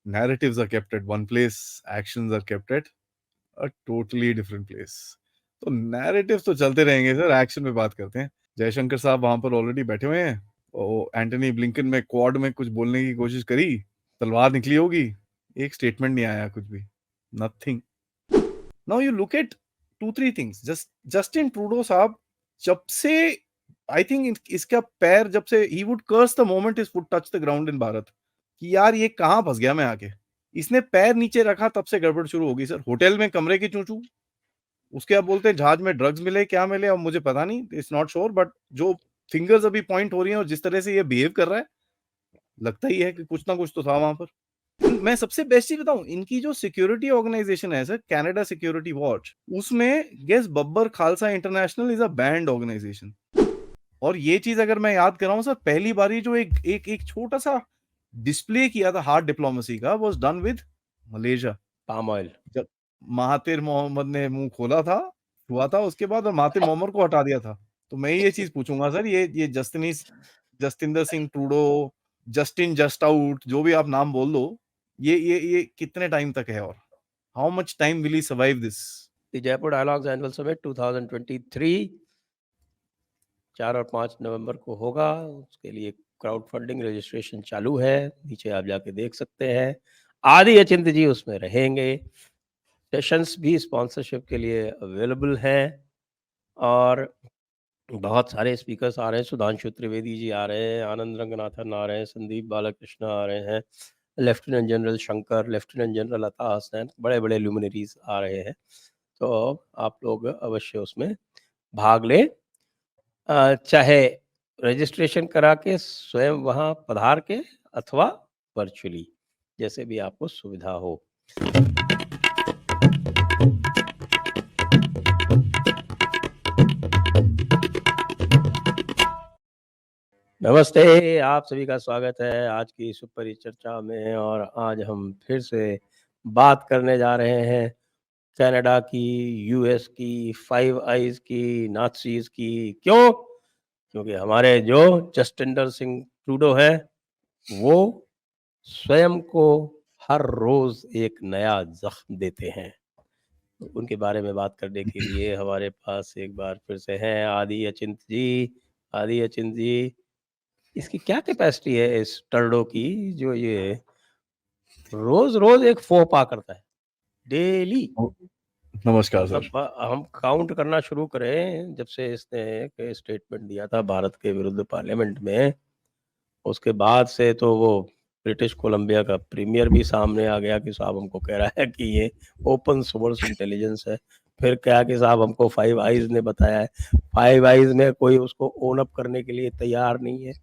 narratives are kept at one place, actions are kept at a totally different place. तो narrative तो चलते रहेंगे sir, action पे बात करते हैं। जयशंकर साहब वहां पर ऑलरेडी बैठे हुए हैं। एंटनी ब्लिंकन में क्वाड में कुछ बोलने की कोशिश करी, तलवार निकली होगी, एक स्टेटमेंट नहीं आया, कुछ भी, nothing. Now you look at 2-3 things. Justin Trudeau साहब, जब से आई थिंक इसका पैर, जब से ही would curse the moment his foot touch the ground in Bharat, कि यार ये कहां फंस गया मैं आके। इसने पैर नीचे रखा तब से गड़बड़ शुरू हो गई सर। होटल में कमरे की चूचू, उसके अब बोलते हैं जहाज में ड्रग्स मिले, क्या मिले अब मुझे पता नहीं, इट्स नॉट श्योर, बट जो फिंगर्स अभी पॉइंट हो रही हैं और जिस तरह से ये बिहेव कर रहा है, लगता ही है कि कुछ ना कुछ तो था वहां पर। मैं सबसे बेस्ट चीज बताऊं, इनकी जो सिक्योरिटी ऑर्गेनाइजेशन है सर, कनाडा सिक्योरिटी वॉच, उसमें guess Babbar Khalsa international is a banned organisation. और ये चीज अगर मैं याद कर रहा हूं सर, पहली बारी जो एक एक एक छोटा सा डिस्प्ले किया था हार्ड डिप्लोमेसी का, was done with Malaysia. Palm oil, जब महातिर मोहम्मद ने मुंह खोला था, हुआ था उसके बाद, और महातिर मोहम्मद को हटा दिया था। तो मैं ये चीज पूछूंगा सर, ये Justinder Singh Trudeau, Justin just out, जो भी आप नाम बोल दो, ये कितने टाइम तक है, और how much time will he survive this? The Jaipur dialogues annual summit 2023 4 और 5 नवंबर को होगा। उसके लिए क्राउड फंडिंग रजिस्ट्रेशन चालू है, नीचे आप जाके देख सकते हैं। आदि अचिंत जी उसमें रहेंगे। सेशंस भी स्पॉन्सरशिप के लिए अवेलेबल हैं और बहुत सारे स्पीकर्स आ रहे हैं। सुधांशु त्रिवेदी जी आ रहे हैं, आनंद रंगनाथन आ रहे हैं, संदीप बालाकृष्ण आ रहे हैं, lieutenant general Shankar, lieutenant general अता हसनैन, बड़े बड़े ल्यूमिनरीज आ रहे हैं। तो आप लोग अवश्य उसमें भाग लें, चाहे रजिस्ट्रेशन करा के स्वयं वहाँ पधार के अथवा वर्चुअली, जैसे भी आपको सुविधा हो। नमस्ते, आप सभी का स्वागत है आज की सुपर चर्चा में। और आज हम फिर से बात करने जा रहे हैं कनाडा की, यूएस की, फाइव आइज की, नाथसीज की। क्यों? क्योंकि हमारे जो जस्टिंदर सिंह ट्रूडो हैं, वो स्वयं को हर रोज एक नया जख्म देते हैं। तो उनके बारे में बात करने के लिए हमारे पास एक बार फिर से हैं आदि अचिंत जी। आदि अचिंत जी, इसकी क्या कैपेसिटी है इस टर्डो की, जो ये रोज रोज एक फोपा करता है डेली? नमस्कार सर। मतलब हम काउंट करना शुरू करें जब से इसने एक स्टेटमेंट दिया था भारत के विरुद्ध पार्लियामेंट में, उसके बाद से तो वो ब्रिटिश कोलंबिया का प्रीमियर भी सामने आ गया कि साहब हमको कह रहा है कि ये ओपन सोर्स इंटेलिजेंस है। फिर क्या कि साहब हमको फाइव आइज ने बताया है, फाइव आइज में कोई उसको ओन अप करने के लिए तैयार नहीं है।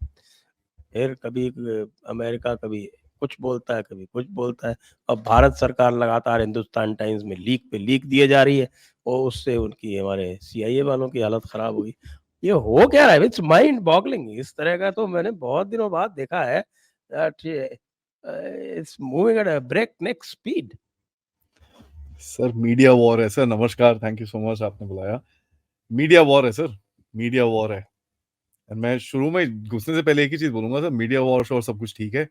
फिर कभी अमेरिका कभी कुछ बोलता है, कभी कुछ बोलता है। अब भारत सरकार लगातार हिंदुस्तान टाइम्स में लीक पे लीक दिए जा रही है, और उससे उनकी, हमारे सीआईए वालों की हालत खराब हुई। ये हो क्या रहा है? It's mind boggling. इस तरह का तो मैंने बहुत दिनों बाद देखा है। It's moving at a breakneck speed. Sir media war है सर। नमस्कार, थैंक यू सो मच आपने बुलाया। मीडिया वॉर है सर, मीडिया वॉर है। और मैं शुरू में घुसने से पहले एक ही चीज बोलूंगा सर, मीडिया वॉर और सब कुछ ठीक है,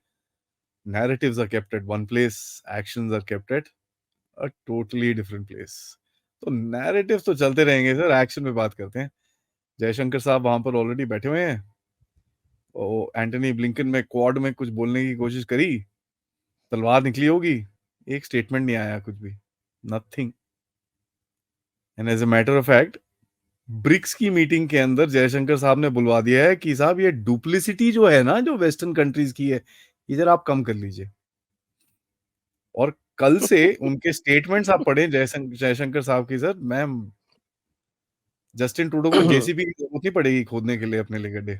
narratives are kept at one place, actions are kept at a totally different place. तो narratives तो चलते रहेंगे सर, एक्शन पे बात करते हैं। जयशंकर साहब वहां पर ऑलरेडी बैठे हुए हैं। एंटनी ब्लिंकन में क्वाड में कुछ बोलने की कोशिश करी, तलवार निकली होगी, एक स्टेटमेंट नहीं आया, कुछ भी, nothing. And as a matter of fact, BRICS की मीटिंग के अंदर जयशंकर साहब ने बुलवा दिया है कि साहब ये डुप्लिसिटी जो है ना, जो वेस्टर्न कंट्रीज की है, इधर आप कम कर लीजिए। और कल से उनके स्टेटमेंट्स आप पढ़े जयशंकर साहब की सर, मैम जस्टिन ट्रूडो को जेसीबी की जरूरत नहीं पड़ेगी खोदने के लिए अपने लिए गड्ढे।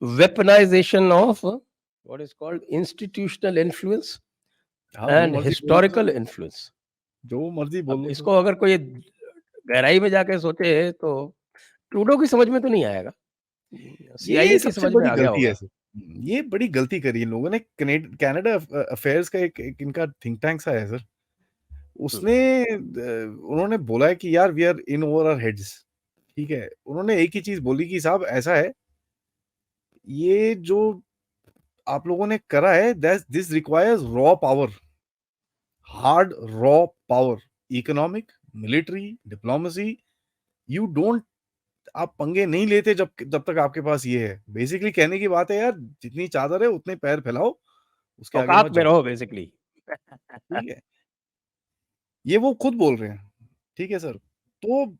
Weaponisation of what is called institutional influence हाँ, जो एंड मर्जी बोल लो हिस्टोरिकल सर, इन्फ्लुएंस। जो मर्जी बोल अब लो सर। इसको अगर कोई गहराई में जाके सोचे तो ट्रूडो की समझ में तो नहीं आएगा, ये सीआईए की सबसे समझ में बड़ी आ गया गलती है होगा। सर। ये बड़ी गलती करी इन लोगों ने। कनाडा अफेयर्स का एक इनका थिंक टैंक सा है सर, हम्म। उसने उन्होंने बोला है कि यार we are in over our heads. ठीक है, उन्होंने एक ही चीज बोली कि साहब ऐसा है, ये जो आप लोगों ने करा है, this requires raw power. Hard raw power, economic, military, diplomacy, you don't, आप पंगे नहीं लेते जब तक आपके पास ये है। बेसिकली कहने की बात है यार, जितनी चादर है उतने पैर फैलाओ, उसके आगे औकात मत में जाओ। रहो बेसिकली। ठीक है, ये वो खुद बोल रहे हैं। ठीक है सर। तो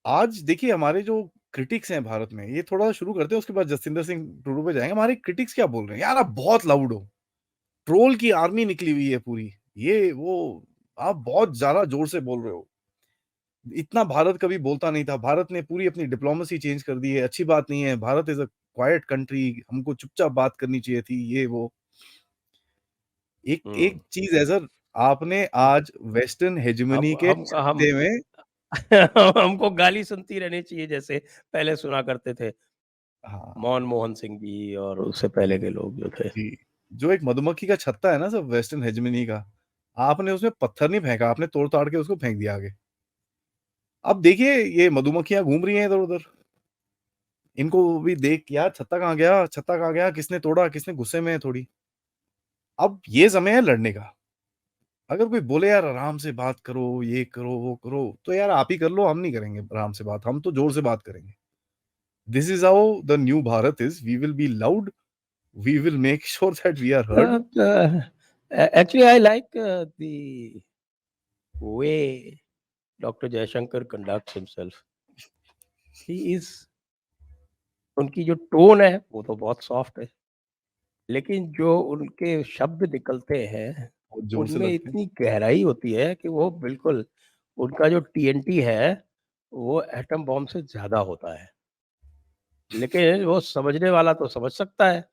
आज देखिए हमारे जो क्रिटिक्स हैं भारत में, ये थोड़ा शुरू करते हैं, उसके बाद जसविंदर सिंह टूडू पे जाएंगे। हमारे क्रिटिक्स क्या बोल रहे हैं, यार आप बहुत लाउड हो, ट्रोल की आर्मी निकली हुई है पूरी, ये वो, आप बहुत ज्यादा जोर से बोल रहे हो, इतना भारत कभी बोलता नहीं था, भारत ने पूरी अपनी डिप्लोमेसी चेंज कर दी है, अच्छी बात नहीं है, Bharat is a quite country, हमको चुपचाप बात करनी चाहिए थी, ये वो। एक एक चीज है सर, आपने आज वेस्टर्न हेजेमनी के हम छत्ते में, हमको गाली सुनती रहनी चाहिए जैसे पहले सुना करते थे हाँ मनमोहन सिंह जी और उससे पहले के लोग जो थे। जी, जो एक मधुमक्खी का छत्ता है ना सर वेस्टर्न हेजेमनी का, आपने उसमें पत्थर नहीं फेंका, आपने तोड़ ताड़ के उसको फेंक दिया आगे। अब देखिए ये मधुमक्खियां घूम रही हैं इधर उधर, इनको भी देख, यार छत्ता कहाँ गया, छत्ता कहाँ गया, किसने तोड़ा, किसने गुस्से में है थोड़ी। अब ये समय है लड़ने का। अगर कोई बोले यार आराम से बात करो, ये करो वो करो, तो यार आप ही कर लो, हम नहीं करेंगे आराम से बात, हम तो जोर से बात करेंगे। This is how the new Bharat is, we will be loud, we will make sure that we are heard. Actually, I like the way Dr. Jaishankar conducts himself. He is, उनकी जो टोन है वो तो बहुत सॉफ्ट है, लेकिन जो उनके शब्द निकलते हैं बहुत जोर से उनमें लगते हैं। इतनी गहराई होती है कि वो बिल्कुल, उनका जो टीएनटी है वो एटम बॉम्ब से ज्यादा होता है। लेकिन वो समझने वाला तो समझ सकता है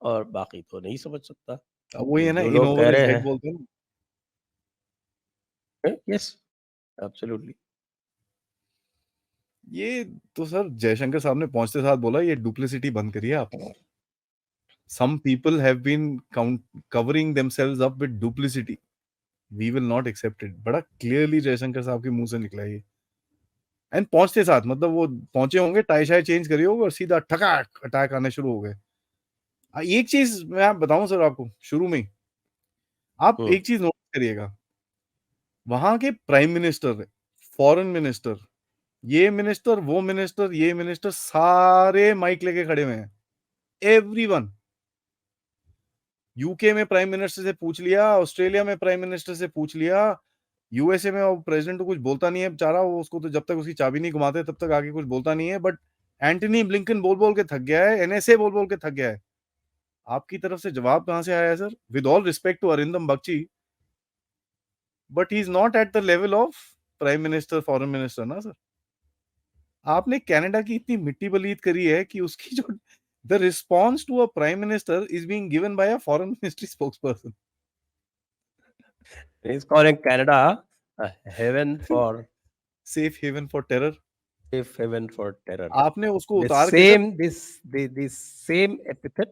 और बाकी तो नहीं समझ सकता। अब वही है ना, जो इन लोग ओवर कह इज रहे हेड हैं, बोलते हैं ना। Yes, absolutely. ये तो सर जयशंकर साहब ने पहुंचते साथ बोला, ये डुप्लिसिटी बंद करिए आप। Some people have been covering themselves up with duplicity, we will not accept it. बड़ा क्लियरली जयशंकर साहब के मुंह से निकला ये। एंड पहुंचते साथ मतलब वो पहुंचे होंगे, टाई शाई चेंज करी होगी और सीधा ठकाक अटैक आने शुरू हो गए। एक चीज मैं आप बताऊं सर आपको शुरू में ही, आप हम्म। एक चीज नोटिस करिएगा, वहां के प्राइम मिनिस्टर, फॉरेन मिनिस्टर, ये मिनिस्टर वो मिनिस्टर ये मिनिस्टर, सारे माइक लेके खड़े हुए हैं, एवरीवन। यूके में प्राइम मिनिस्टर से पूछ लिया, ऑस्ट्रेलिया में प्राइम मिनिस्टर से पूछ लिया, यूएसए में वो प्रेसिडेंट तो कुछ बोलता नहीं है बेचारा, वो उसको तो जब तक उसकी चाबी नहीं घुमाते तब तक आगे कुछ बोलता नहीं है, बट एंटनी ब्लिंकन बोल बोल के थक गया है, एनएसए बोल बोल के थक गया है। आपकी तरफ से जवाब कहां से आया है sir? With all respect to Arindam Bagchi, but he is not at the level of prime minister, foreign minister ना सर। आपने कनाडा की इतनी मिट्टी बलीद करी है कि उसकी जो the response to a prime minister is being given by a foreign ministry spokesperson. He's calling Canada a heaven for, safe haven for terror. safe haven for terror. आपने उसको The उतार के sir, same, this same epithet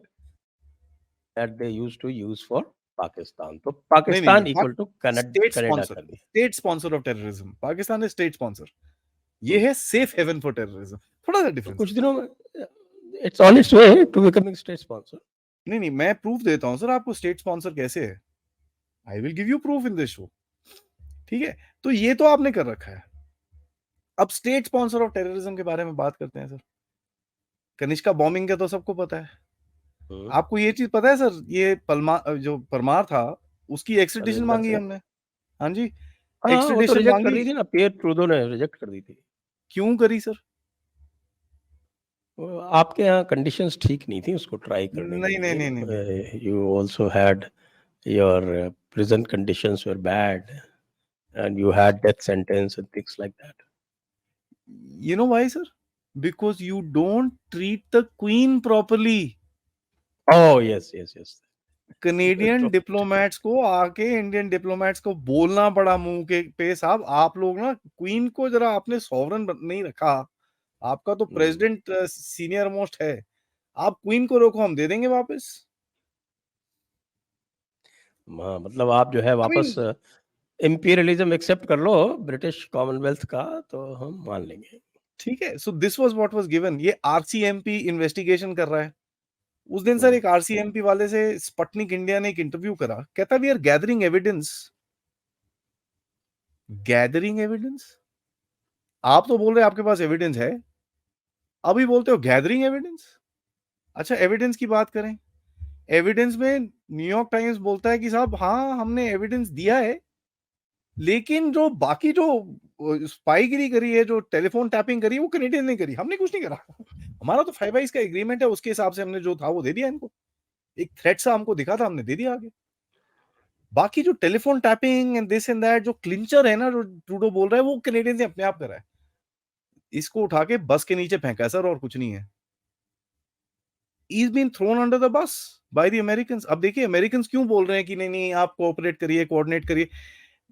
that they used to use for Pakistan. तो नहीं नहीं नहीं, Pakistan equal to state Canada sponsor, कर दिया। State sponsor of terrorism, Pakistan है स्टेट स्पॉन्सर, ये हम्म। है सेफ हेवन फॉर टेररिज्म, थोड़ा सा तो डिफरेंस कुछ है। दिनों में it's on its way to becoming state sponsor. नहीं नहीं, मैं प्रूफ देता हूं सर आपको स्टेट स्पॉन्सर कैसे है, I will give you proof in this show. ठीक है, तो ये तो आपने कर रखा है। अब स्टेट स्पॉन्सर ऑफ टेररिज्म के बारे में बात करते हैं सर। कनिष्का बॉम्बिंग का तो सबको पता है। हम्म। आपको ये चीज पता है सर, ये जो परमार था, उसकी एक्सट्रेडिशन बलविंदर मांगी सिंह, हमने। हाँ जी, हाँ वो तो एक्सट्रेडिशन रिजेक्ट कर मांगी। दी थी ना, पियर ट्रूडो ने रिजेक्ट कर दी थी। क्यों करी सर? वो आपके यहाँ कंडीशंस ठीक नहीं थी उसको ट्राई करने के नहीं नहीं नहीं नहीं नहीं, लिए। You also had your prison conditions were bad and you had death sentence and things like that. you know why sir? Because you don't treat the queen properly. Oh yes, yes, yes. Canadian तो diplomats को आके Indian diplomats को बोलना पड़ा मुंह के पे, साहब आप लोग ना क्वीन को जरा आपने सॉवरन नहीं रखा, आपका तो प्रेसिडेंट सीनियर मोस्ट है, आप क्वीन को रोको हम दे देंगे वापस। हाँ, मतलब आप जो है आई मीन वापस इंपीरियलिज्म एक्सेप्ट कर लो ब्रिटिश कॉमनवेल्थ का तो हम मान लेंगे। ठीक है, so this was what was given. ये आरसीएमपी इन्वेस्टिगेशन कर रहा है, उस दिन सर एक आरसीएमपी वाले से स्पुतनिक इंडिया ने एक इंटरव्यू करा, कहता we are gathering evidence. Gathering evidence? आप तो बोल रहे हैं आपके पास एविडेंस है, अभी बोलते हो गैदरिंग एविडेंस। अच्छा एविडेंस की बात करें, एविडेंस में न्यूयॉर्क टाइम्स बोलता है कि साहब हाँ हमने एविडेंस दिया है, लेकिन जो बाकी जो स्पाईगिरी करी है, जो टेलीफोन टैपिंग करी है, वो कनेडियन ने करी, हमने कुछ नहीं करा। हमारा तो 5 आइज का एग्रीमेंट है, उसके हिसाब से हमने जो था वो दे दिया इनको। एक थ्रेट सा हमको दिखा था, हमने दे दिया आगे। बाकी जो telephone tapping and this and that, जो क्लिंचर है ना, जो ट्रूडो बोल रहा है, वो कनेडियन ने अपने आप करा है। इसको उठा के बस के नीचे फेंका है सर, और कुछ नहीं है। He's been thrown under the bus by the Americans। अब देखिए अमेरिकन क्यों बोल रहे हैं कि नहीं नहीं आप कोऑपरेट करिए, कोऑर्डिनेट करिए।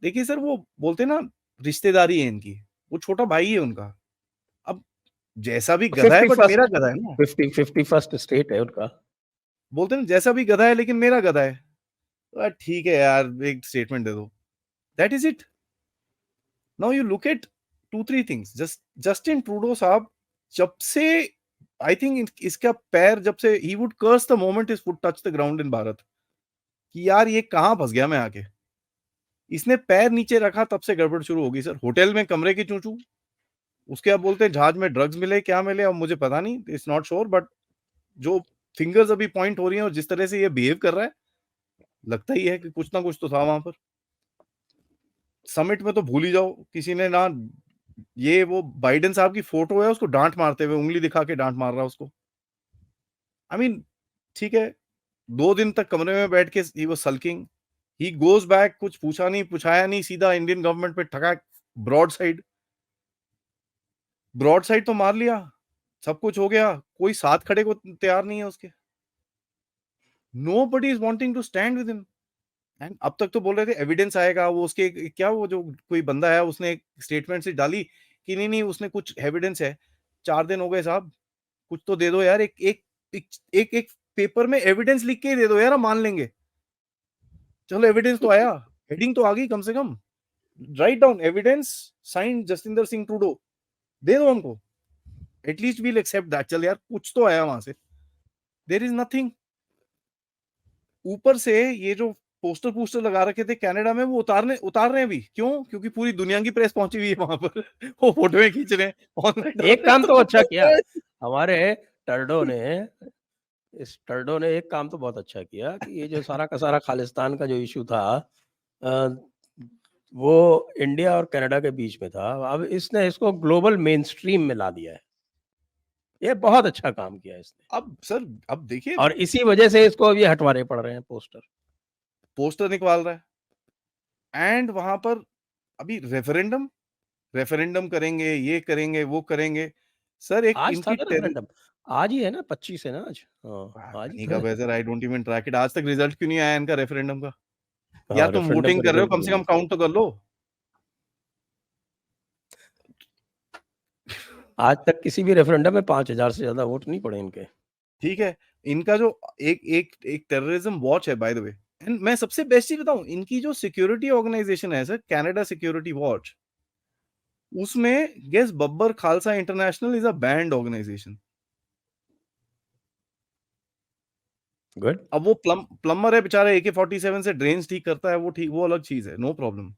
देखिए सर, वो बोलते हैं ना रिश्तेदारी है इनकी, वो छोटा भाई है उनका। अब जैसा भी गधा है बट मेरा गधा है ना। 51st स्टेट है उनका। बोलते हैं जैसा भी गधा है लेकिन मेरा गधा है। तो ठीक है यार, एक स्टेटमेंट दे दो, that is it. Now you look at 2-3 things. Justin Trudeau साहब, जब से आई थिंक इसका पैर, जब से ही would curse the moment his foot touch the ground in Bharat, कि यार ये कहां फंस गया मैं आके। इसने पैर नीचे रखा तब से गड़बड़ शुरू होगी सर। होटल में कमरे की चूचू, उसके अब बोलते हैं जहाज में ड्रग्स मिले, क्या मिले अब मुझे पता नहीं, इट्स नॉट श्योर, बट जो फिंगर्स अभी पॉइंट हो रही हैं और जिस तरह से ये बिहेव कर रहा है, लगता ही है कि कुछ ना कुछ तो था वहां पर। समिट में तो भूल ही जाओ, किसी ने ना, ये वो बाइडेन साहब की फोटो है, उसको डांट मारते हुए, उंगली दिखा के डांट मार रहा है उसको। आई मीन ठीक है, 2 दिन तक कमरे में बैठ के he was sulking, he goes back, कुछ पूछा नहीं पूछाया नहीं, सीधा इंडियन गवर्नमेंट पे ठगा, ब्रॉड साइड। ब्रॉड साइड तो मार लिया, सब कुछ हो गया, कोई साथ खड़े को तैयार नहीं है उसके। Nobody is wanting to stand with him. And अब तक तो बोल रहे थे एविडेंस आएगा, वो उसके क्या, वो जो कोई बंदा है उसने एक स्टेटमेंट से डाली कि नहीं नहीं उसने कुछ एविडेंस है। 4 दिन हो गए साहब, कुछ तो दे दो यार, एक एक एक, एक, एक पेपर में एविडेंस लिख के ही दे दो यार, हम मान लेंगे। चलो एविडेंस तो आया, हेडिंग तो आ गई कम से कम, write down evidence, sign Jaswinder Singh Trudeau, दे दो हमको, एटलीस्ट वील एक्सेप्ट दैट। चल यार कुछ तो आया वहां से, देयर इज नथिंग। ऊपर से ये जो पोस्टर पोस्टर लगा रखे थे कनाडा में, वो उतार रहे हैं अभी, क्यों? क्योंकि पूरी दुनिया की प्रेस पहुंची हुई है वहां पर। वो फोटोएं खींच रहे हैं ऑनलाइन। एक काम तो अच्छा किया हमारे टर्डो ने, इस टर्डो ने एक काम तो बहुत अच्छा किया कि ये जो सारा का सारा खालिस्तान का जो इशू था, वो इंडिया और कनाडा के बीच में था, अब इसने इसको ग्लोबल मेन स्ट्रीम में ला दिया है। ये बहुत अच्छा काम किया इसने। अब सर, अब देखिए, और इसी वजह से इसको अब ये हटवाने पड़ रहे हैं पोस्टर। पोस्टर निकाल रहा है, एंड वहां पर अभी रेफरेंडम करेंगे, ये करेंगे, वो करेंगे। सर एक आज था इनकी ना रेफरेंडम, आज ही है ना, 25 है ना आज। हाँ आज ही नहीं तो कब है। है sir, I don't even track it. आज तक रिजल्ट क्यों नहीं आया इनका रेफरेंडम का? या हाँ तुम रेफरेंडम वोटिंग का कर रहे हो, रिजल्ट कम भी से है। कम काउंट तो कर लो। आज तक किसी भी रेफरेंडम में 5,000 से ज्यादा वोट नहीं पड़े इनके। ठीक है, इनका जो एक एक एक टेररिज्म वॉच है बाय द वे, एंड मैं सबसे बेस्ट चीज बताऊं, इनकी जो सिक्योरिटी ऑर्गेनाइजेशन है सर, कनाडा सिक्योरिटी वॉच, उसमें guess Babbar Khalsa international is a banned organisation. Good. अब वो प्लम्बर है बेचारा, AK-47 से ड्रेन्स ठीक करता है, वो ठीक, वो अलग चीज है, नो प्रॉब्लम।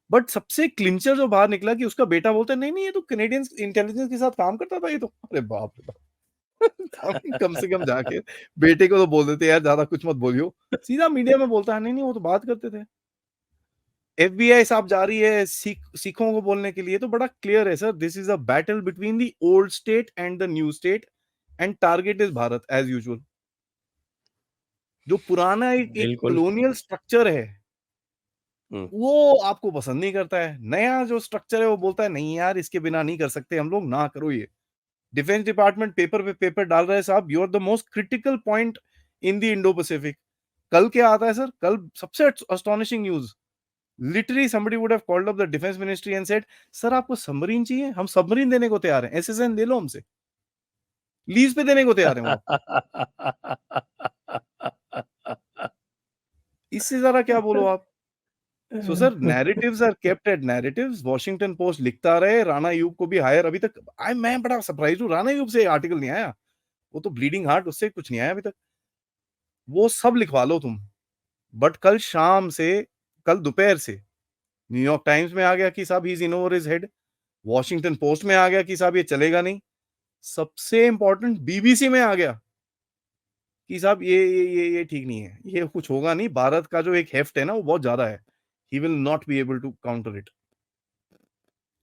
बट सबसे क्लिंचर जो बाहर निकला कि उसका बेटा बोलता है नहीं नहीं ये तो कैनेडियन इंटेलिजेंस के साथ काम करता था ये तो। अरे बाप रे बाप। कम से कम जाके बेटे को तो बोल देते यार ज्यादा कुछ मत बोलियो। सीधा मीडिया में बोलता है नहीं नहीं वो तो बात करते थे। FBI साहब जा रही है सिखों को बोलने के लिए, तो बड़ा क्लियर है sir, this is a battle between the old state and the new state, and target is Bharat as usual. जो पुराना एक बिल्कुल। कॉलोनियल स्ट्रक्चर है, हम्म। वो आपको पसंद नहीं करता है। नया जो स्ट्रक्चर है वो बोलता है नहीं यार इसके बिना नहीं कर सकते हम लोग, ना करो ये। डिफेंस डिपार्टमेंट पेपर पे पेपर डाल रहे हैं साहब, you are the most critical point in the Indo Pacific. कल क्या आता है सर, कल सबसे astonishing news, literally somebody would have called up the defense ministry and said sir आपको सबमरीन चाहिए, हम सबमरीन देने को तैयार हैं, SSN दे लो हमसे, लीज पे देने को तैयार हैं वो। इससे जरा क्या बोलो आप। So sir narratives are kept at narratives. Washington Post लिखता रहे, राणा यूब को भी हायर अभी तक, मैं बड़ा सरप्राइज हूँ, राणा यूब से आर्टिकल नहीं आया। वो तो ब्लीडिंग हार्ट, उससे कुछ नहीं आया अभी तक। वो सब लिखवा लो तुम, बट कल शाम से, कल दोपहर से न्यूयॉर्क टाइम्स में आ गया कि साहब he is in over his head, Washington post में आ गया कि साहब ये चलेगा नहीं, सबसे इंपॉर्टेंट बीबीसी में आ गया कि साहब ये ठीक नहीं है, ये कुछ होगा नहीं, भारत का जो एक हेफ्ट है ना वो बहुत ज्यादा है, he will not be able to counter it.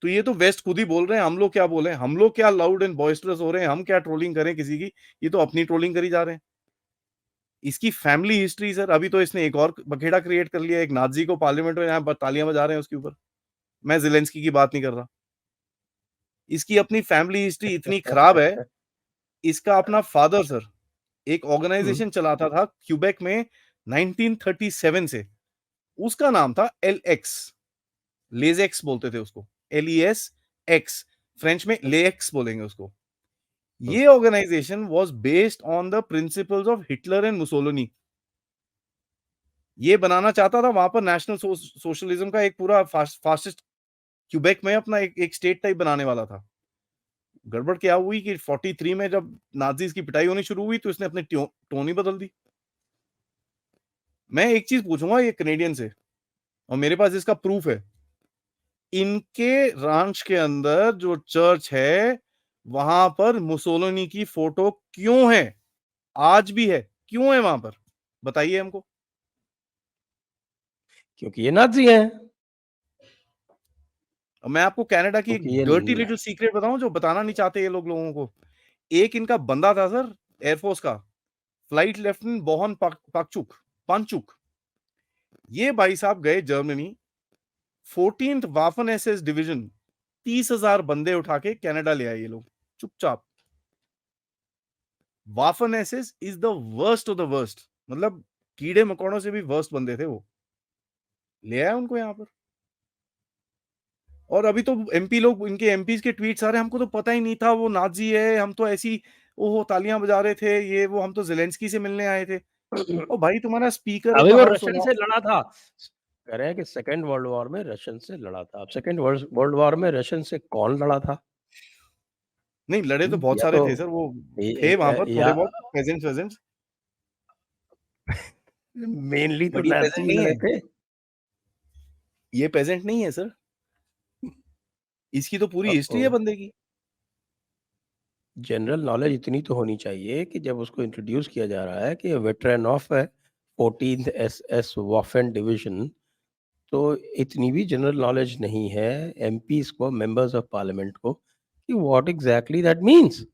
तो ये तो वेस्ट खुद ही बोल रहे हैं, हम लोग क्या बोले, हम लोग क्या लाउड एंड बॉइस्टरस हो रहे हैं, हम क्या ट्रोलिंग करें किसी की, ये तो अपनी ट्रोलिंग करी जा रहे हैं। इसकी फैमिली हिस्ट्री सर, अभी तो इसने एक और बखेड़ा क्रिएट कर लिया, एक नाजी को पार्लियामेंट में यहाँ तालियां बजा रहे हैं उसके ऊपर। मैं जेलेंस्की की बात नहीं कर रहा, इसकी अपनी फैमिली हिस्ट्री इतनी खराब है। इसका अपना फादर सर एक हुँ, ऑर्गेनाइजेशन चलाता था क्यूबेक में 1937 से, उसका नाम था एल एक्स, लेजेक्स बोलते थे उसको, LES एक्स, फ्रेंच में लेक्स बोलेंगे उसको। हुँ। ये organisation was based on the principles of Hitler and Mussolini. ये बनाना चाहता था वहां पर नेशनल सोशलिज्म का एक पूरा फासिस्ट, क्यूबेक में अपना एक स्टेट टाइप बनाने वाला था। गड़बड़ क्या हुई कि 43 में जब नाजीज की पिटाई होनी शुरू हुई तो इसने अपनी टोन ही बदल दी। मैं एक चीज पूछूंगा ये कनेडियन से, और मेरे पास इसका प्रूफ है, इनके रांच के अंदर जो चर्च है वहां पर मुसोलिनी की फोटो क्यों है, आज भी है, क्यों है वहां पर, बताइए हमको। क्योंकि ये नाज़ी हैं, और मैं आपको कनाडा की एक क्योंकि ये डर्टी न लिटिल सीक्रेट बताऊं जो बताना नहीं चाहते ये लोग लोगों को। एक इनका बंदा था सर, एयरफोर्स का, फ्लाइट लेफ्टिनेंट बोहन पाकचुक, पांचुक। ये भाई साहब गए जर्मनी, 14th वाफन एसएस डिवीजन, 30,000 बंदे उठा के कनाडा ले आए ये लोग चुपचाप। Waffen SS is the worst of the worst, मतलब कीड़े मकोड़ों से भी वर्स्ट बंदे थे वो, ले आया उनको यहाँ पर। और अभी तो एमपी लोग, इनके एमपीज के ट्वीट्स आ रहे हैं, हमको तो पता ही नहीं था वो नाजी है, हम तो ऐसी ओहो तालियां बजा रहे थे, ये वो, हम तो जेलेंस्की से मिलने आए थे। ओ भाई तुम्हारा स्पीकर ऑफ अभी द वो हाउस रशियन से लड़ा था। कह रहे हैं कि सेकंड वर्ल्ड वॉर में रशियन से लड़ा था। अब सेकंड वर्ल्ड वॉर में रशियन से कौन लड़ा था? नहीं लड़े तो बहुत या सारे तो थे सर वो, थे वहां य पर थोड़े या बहुत पेजेंट्स वेजेंट्स। मेनली तो बट ये नाज़ी पेजेंट ही नहीं लड़े है, थे। ये पेजेंट नहीं है सर, इसकी तो पूरी हिस्ट्री है ओह! बंदे की। जनरल नॉलेज इतनी तो होनी चाहिए कि जब उसको इंट्रोड्यूस किया जा रहा है कि veteran of 14th SS Waffen division, तो इतनी भी जनरल नॉलेज नहीं है एमपीज़ को, मेंबर्स ऑफ पार्लियामेंट को, कि व्हाट एग्ज़ैक्टली दैट मीन्स।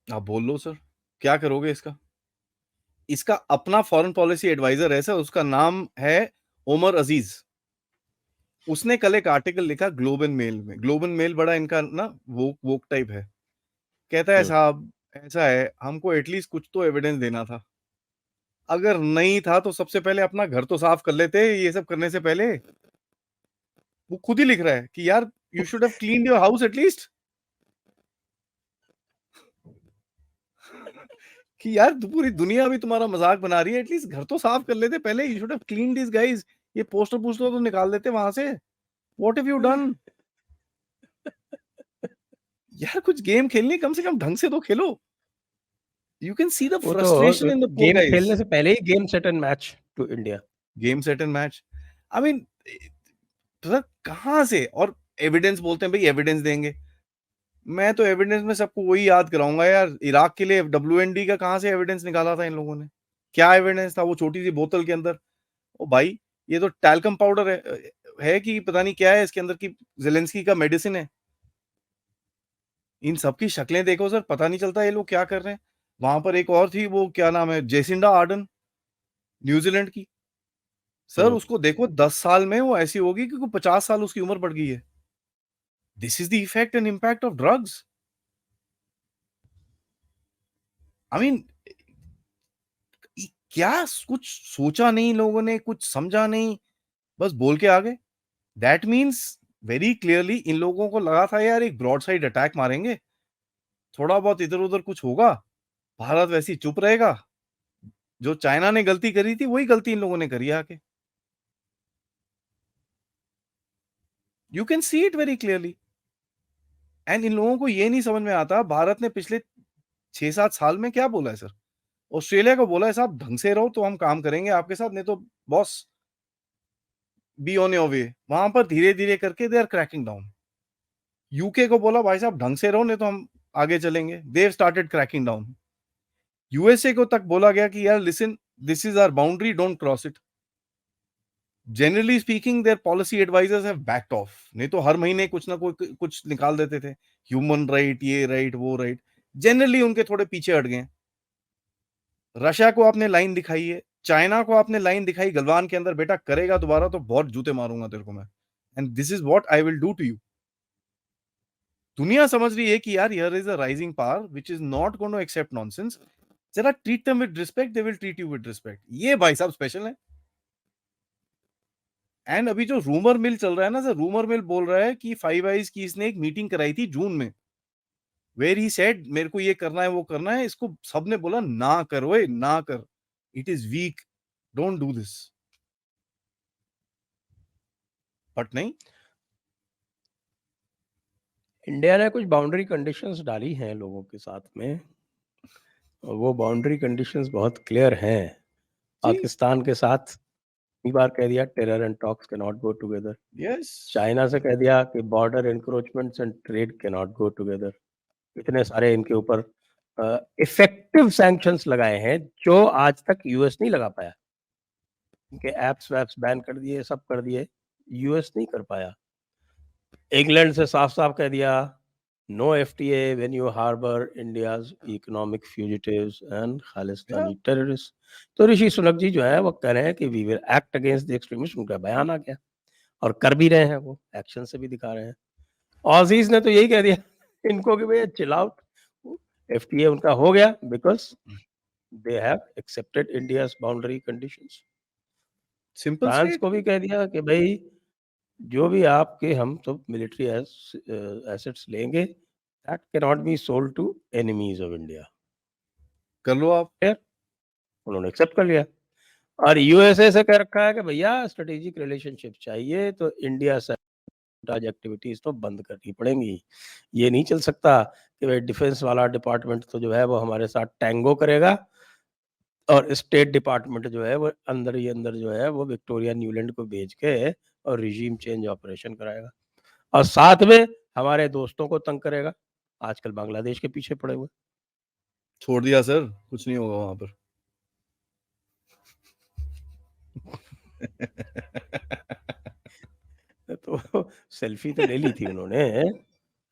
आप बोल लो सर, क्या करोगे इसका। इसका अपना फॉरेन पॉलिसी एडवाइजर है सर, उसका नाम है ओमर अजीज। उसने कल एक आर्टिकल लिखा ग्लोबल मेल में, ग्लोबल मेल बड़ा इनका ना वोक टाइप है। कहता है हुँ। साहब ऐसा है, हमको एटलीस्ट कुछ तो एविडेंस देना था, अगर नहीं था तो सबसे पहले अपना घर तो साफ कर लेते ये सब करने से पहले। वो खुद ही लिख रहा है कि यार you should have cleaned your house at least, कि यार पूरी दुनिया भी तुम्हारा मजाक बना रही है, एटलीस्ट घर तो साफ कर लेते पहले, you should have clean this guys, ये पोस्टर पोस्टर तो निकाल देते वहां से, व्हाट हैव यू डन। यार कुछ गेम खेलनी कम से कम ढंग से तो खेलो, यू कैन सी द वो तो frustration in the poor game guys. खेलने से पहले ही game set and match to India. Game set and match, I mean sir कहाँ से, और एविडेंस बोलते हैं भाई एविडेंस देंगे। मैं तो एविडेंस में सबको वही याद कराऊंगा यार, इराक के लिए WND का कहाँ से एविडेंस निकाला था इन लोगों ने, क्या एविडेंस था वो छोटी सी बोतल के अंदर। ओ भाई ये तो टैल्कम पाउडर है कि पता नहीं क्या है इसके अंदर की, जेलेंस्की का मेडिसिन है। इन सब की शक्लें देखो सर, पता नहीं चलता ये लोग क्या कर रहे हैं। वहां पर एक और थी, वो क्या नाम है, जेसिंडा आर्डन, न्यूजीलैंड की। सर हुँ। उसको देखो 10 साल में वो ऐसी होगी कि 50 साल उसकी उम्र बढ़ गई है। This is the effect and impact of drugs. I mean क्या कुछ सोचा नहीं लोगों ने, कुछ समझा नहीं, बस बोल के आ गए। That means very clearly in लोगों को लगा था यार एक ब्रॉड साइड अटैक मारेंगे, थोड़ा बहुत इधर उधर कुछ होगा, भारत वैसे ही चुप रहेगा, जो चाइना ने गलती करी थी वही गलती इन लोगों ने करी आके। You can see it very clearly. And in लोगों को ये नहीं समझ में आता भारत ने पिछले 6-7 साल में क्या बोला है सर। ऑस्ट्रेलिया को बोला है साहब ढंग से रहो तो हम काम करेंगे आपके साथ, नहीं तो boss be on your way. वहां पर धीरे धीरे करके they are cracking down. UK को बोला भाई साहब ढंग से रहो नहीं तो हम आगे चलेंगे, they started cracking down. USA को तक बोला गया कि यार listen, this is our boundary, don't cross it. Generally speaking their policy advisers have backed off, नहीं तो हर महीने कुछ ना कोई कुछ निकाल देते थे, ह्यूमन राइट, ये राइट वो राइट, जनरली उनके थोड़े पीछे हट गए। रशिया को आपने लाइन दिखाई है, चाइना को आपने लाइन दिखाई गलवान के अंदर, बेटा करेगा दोबारा तो बहुत जूते मारूंगा तेरे को मैं, and this is what I will do to you. दुनिया समझ रही है कि यार here is a rising power which is not going to accept nonsense, जरा treat them with respect, they will treat you with respect. ये भाई साहब स्पेशल है। एंड अभी जो रूमर मिल चल रहा है ना सर, रूमर मिल बोल रहा है कि फाइव आइज की इसने एक मीटिंग कराई थी जून में, वेयर ही सेड मेरे को ये करना है वो करना है, इसको सबने बोला ना कर ओए ना कर, it is weak, don't do this. But नहीं, इंडिया ने कुछ बाउंड्री कंडीशंस डाली हैं लोगों के साथ में, और वो बाउंड्री कंडीशंस बहुत क्लियर हैं। जी पाकिस्तान के साथ कई बार कह दिया terror and talks can not go together. Yes, China से कह दिया कि border encroachments and trade can not go together. इतने सारे इनके ऊपर इफेक्टिव सैंक्शंस लगाए हैं जो आज तक यूएस नहीं लगा पाया। इनके एप्स वैप्स बैन कर दिए, सब कर दिए, यूएस नहीं कर पाया। इंग्लैंड से साफ साफ कह दिया no FTA when you harbour India's economic fugitives and Khalistani terrorist. तो ऋषि सुनक जी जो है वो कह रहे हैं कि we will act against the extremist. उनका बयान आ गया और कर भी रहे हैं, वो एक्शन से भी दिखा रहे हैं। ऑजीज ने तो यही कह दिया इनको कि भैया चिल आउट, एफटीए उनका हो गया because they have accepted India's boundary conditions. Simple France state. को भी कह दिया कि भाई जो भी आपके हम तो मिलिट्री एसेट्स लेंगे that can not be sold to enemies of India. कर लो आप। उन्होंने एक्सेप्ट कर लिया। और यूएसए से कह रखा है कि भैया स्ट्रेटेजिक रिलेशनशिप चाहिए तो इंडिया से आज एक्टिविटीज तो बंद करनी पड़ेंगी। ये नहीं चल सकता कि भाई डिफेंस वाला डिपार्टमेंट तो जो है वो हमारे साथ टैंगो करेगा और स्टेट डिपार्टमेंट जो है वो अंदर ही अंदर जो है वो विक्टोरिया न्यूलैंड को भेज के और रिजीम चेंज ऑपरेशन कराएगा और साथ में हमारे दोस्तों को तंग करेगा। आजकल बांग्लादेश के पीछे पड़े हुए। छोड़ दिया सर, कुछ नहीं होगा वहां पर। तो सेल्फी तो ले ली थी उन्होंने,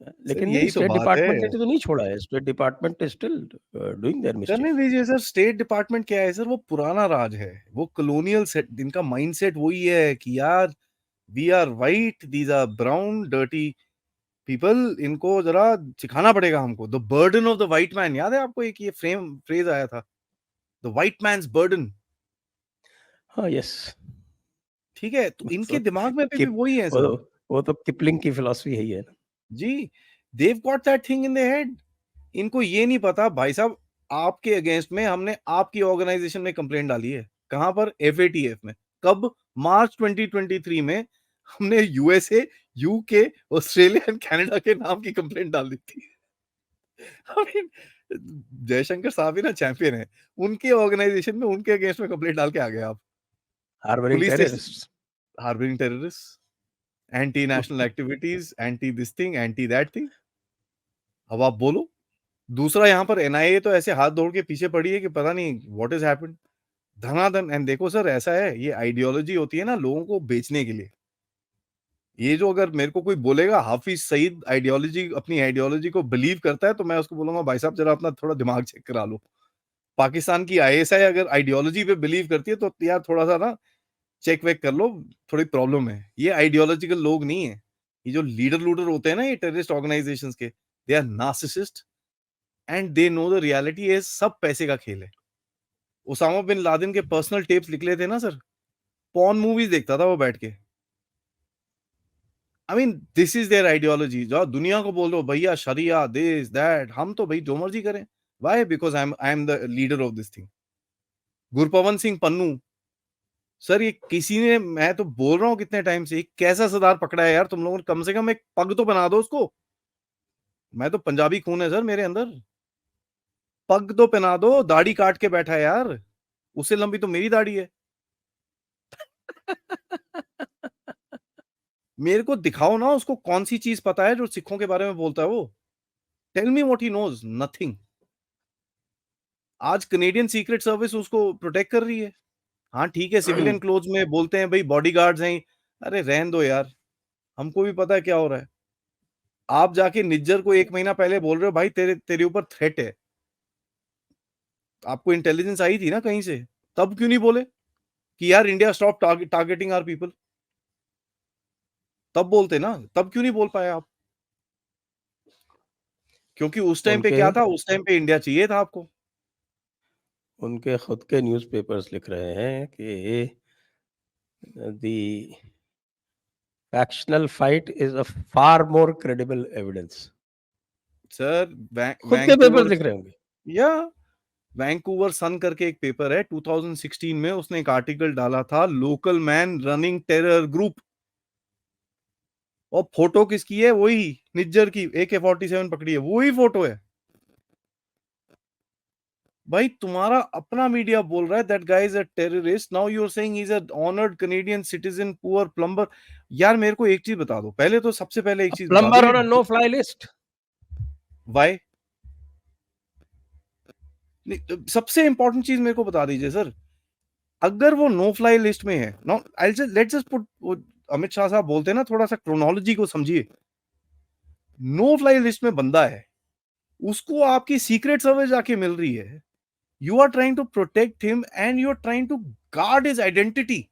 सर लेकिन नहीं, यही तो स्टेट बात है। डिपार्टमेंट ने तो नहीं छोड़ा है। State department is still doing their करने मिस्chief। दीजिए सर, स्टेट डिपार्टमेंट क्या है सर, वो पुराना राज है, वो कॉलोनियल सेट, इनका माइंडसेट वही है कि यार we are white, these are brown dirty people, इनको जरा सिखाना पड़ेगा हमको। The burden of the white man, याद है आपको एक ये फ्रेज आया था, द व्हाइट मैन्स बर्डन। हाँ, यस। ठीक है, तो तो इनके दिमाग में अभी भी किप वही है वो सर। वो तो किपलिंग की फिलॉसफी है ही है ना। जी, they've got that thing in the head. इनको ये नहीं पता भाई साहब, आपके अगेंस्ट में हमने आपकी ऑर्गेनाइजेशन में कंप्लेंट डाली है। कहां पर? एफएटीएफ में। कब? मार्च 2023 में हमने USA, UK, Australia and Canada के नाम की कंप्लेंट डाल दी थी। I mean, जयशंकर साहब ही ना चैंपियन है, उनके ऑर्गेनाइजेशन में उनके अगेंस्ट में कंप्लेंट डाल के आ गए आप। Harbouring police station, terrorists. Harbouring terrorist, anti national activities, anti this thing, anti that thing. अब आप बोलो। दूसरा यहाँ पर एनआईए तो ऐसे हाथ धोड़ के पीछे पड़ी है कि पता नहीं what is happened. Dhanadhan. And देखो सर ऐसा है, ये आइडियोलॉजी होती है ना लोगों को बेचने के लिए। ये जो अगर मेरे को कोई बोलेगा हाफिज सईद आइडियोलॉजी, अपनी आइडियोलॉजी को बिलीव करता है, तो मैं उसको बोलूंगा भाई साहब जरा अपना थोड़ा दिमाग चेक करा लो। पाकिस्तान की आईएसआई अगर आइडियोलॉजी पे बिलीव करती है तो यार थोड़ा सा ना चेक वेक कर लो, थोड़ी प्रॉब्लम है। ये आइडियोलॉजिकल लोग नहीं है। ये जो लीडर लूडर होते हैं ना ये टेररिस्ट ऑर्गेनाइजेशंस के, they are narcissist and they know the reality is सब पैसे का खेल है। उसामा बिन लादेन के पर्सनल टेप्स निकले थे ना सर, पॉर्न मूवीज देखता था वो बैठ के। I mean this is there ideology. जो दुनिया को बोल दो भैया शरिया दिस दैट, हम तो भाई जो मर्जी करें। Why? Because I am the leader of this thing. Gurpavan Singh Pannu sir, ये किसी ने, मैं तो बोल रहा हूँ कितने टाइम से, कैसा सरदार पकड़ा है यार तुम लोगों ने, कम से कम एक पग तो बना दो उसको। मैं तो पंजाबी खून है सर मेरे अंदर, पग तो पहना दो, दाढ़ी काट के बैठा है यार, उससे लंबी तो मेरी दाढ़ी है। मेरे को दिखाओ ना उसको कौन सी चीज पता है जो सिखों के बारे में बोलता है वो। Tell me what he knows, nothing. आज कनेडियन सीक्रेट सर्विस उसको प्रोटेक्ट कर रही है। हाँ ठीक है, सिविलियन क्लोथ्स में बोलते हैं भाई बॉडीगार्ड्स हैं। अरे रहन दो यार, हमको भी पता है क्या हो रहा है। आप जाके निज्जर को 1 महीना पहले बोल रहे हो भाई तेरे ऊपर थ्रेट है। आपको इंटेलिजेंस आई थी ना कहीं से, तब क्यों नहीं बोले कि यार India stop targeting our people? तब बोलते ना, तब क्यों नहीं बोल पाए आप? क्योंकि उस टाइम पे उनके क्या था, उस टाइम पे इंडिया चाहिए था आपको। उनके खुद के न्यूज़पेपर्स लिख रहे हैं कि the factional fight is a far more credible evidence. Sir खुद के पेपर्स वैंकूवर, लिख रहे होंगे। या वैंकूवर सन करके एक पेपर है, 2016 में उसने एक आर्टिकल डाला था, local man running terror group. और फोटो किसकी है? वही निज्जर की, AK-47 पकड़ी है, वही फोटो है। भाई तुम्हारा अपना मीडिया बोल रहा है that guy is a terrorist, now you are saying he is a honoured Canadian citizen, poor plumber. यार मेरे को एक चीज बता दो, पहले तो सबसे पहले एक चीज बता दो, प्लम्बर ये on a no fly list. Why? सबसे इंपॉर्टेंट चीज मेरे को बता दीजिए सर, अगर वो नो फ्लाई लिस्ट में है, no I just let's just put, Amit Shah साहब बोलते हैं ना, थोड़ा सा क्रोनोलॉजी को समझिए। नो फ्लाई लिस्ट में बंदा है, उसको आपकी सीक्रेट सर्विस जाके मिल रही है, you are trying to protect him and you are trying to guard his identity.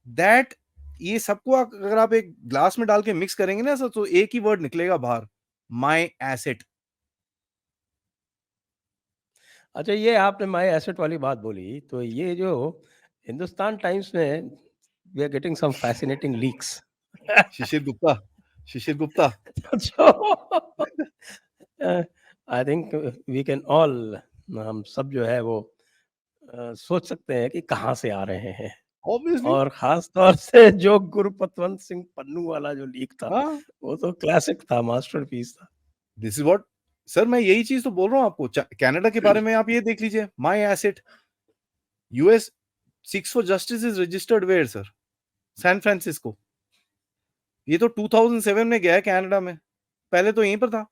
That, ये सबको अगर आप एक ग्लास में डाल के मिक्स करेंगे ना सर, तो एक ही वर्ड निकलेगा बाहर, माई एसेट। अच्छा, ये आपने माय एसेट वाली बात बोली, तो ये जो हिंदुस्तान टाइम्स में we are getting some fascinating leaks. Shishir Gupta, Shishir Gupta. I think we can all, हम सब जो है वो सोच सकते हैं कि कहाँ से आ रहे हैं। ऑब्वियसली। और खास तौर से जो गुरपतवंत सिंह पन्नू वाला जो लीक था, हाँ, वो तो क्लासिक था, मास्टरपीस था। दिस इज व्हाट, सर मैं यही चीज तो बोल रहा हूं आपको। कनाडा के बारे में आप ये देख लीजिए, my asset, US Sikhs for justice is registered where sir? San Francisco. ये तो 2007 में गया है कनाडा में, पहले तो यहीं पर था।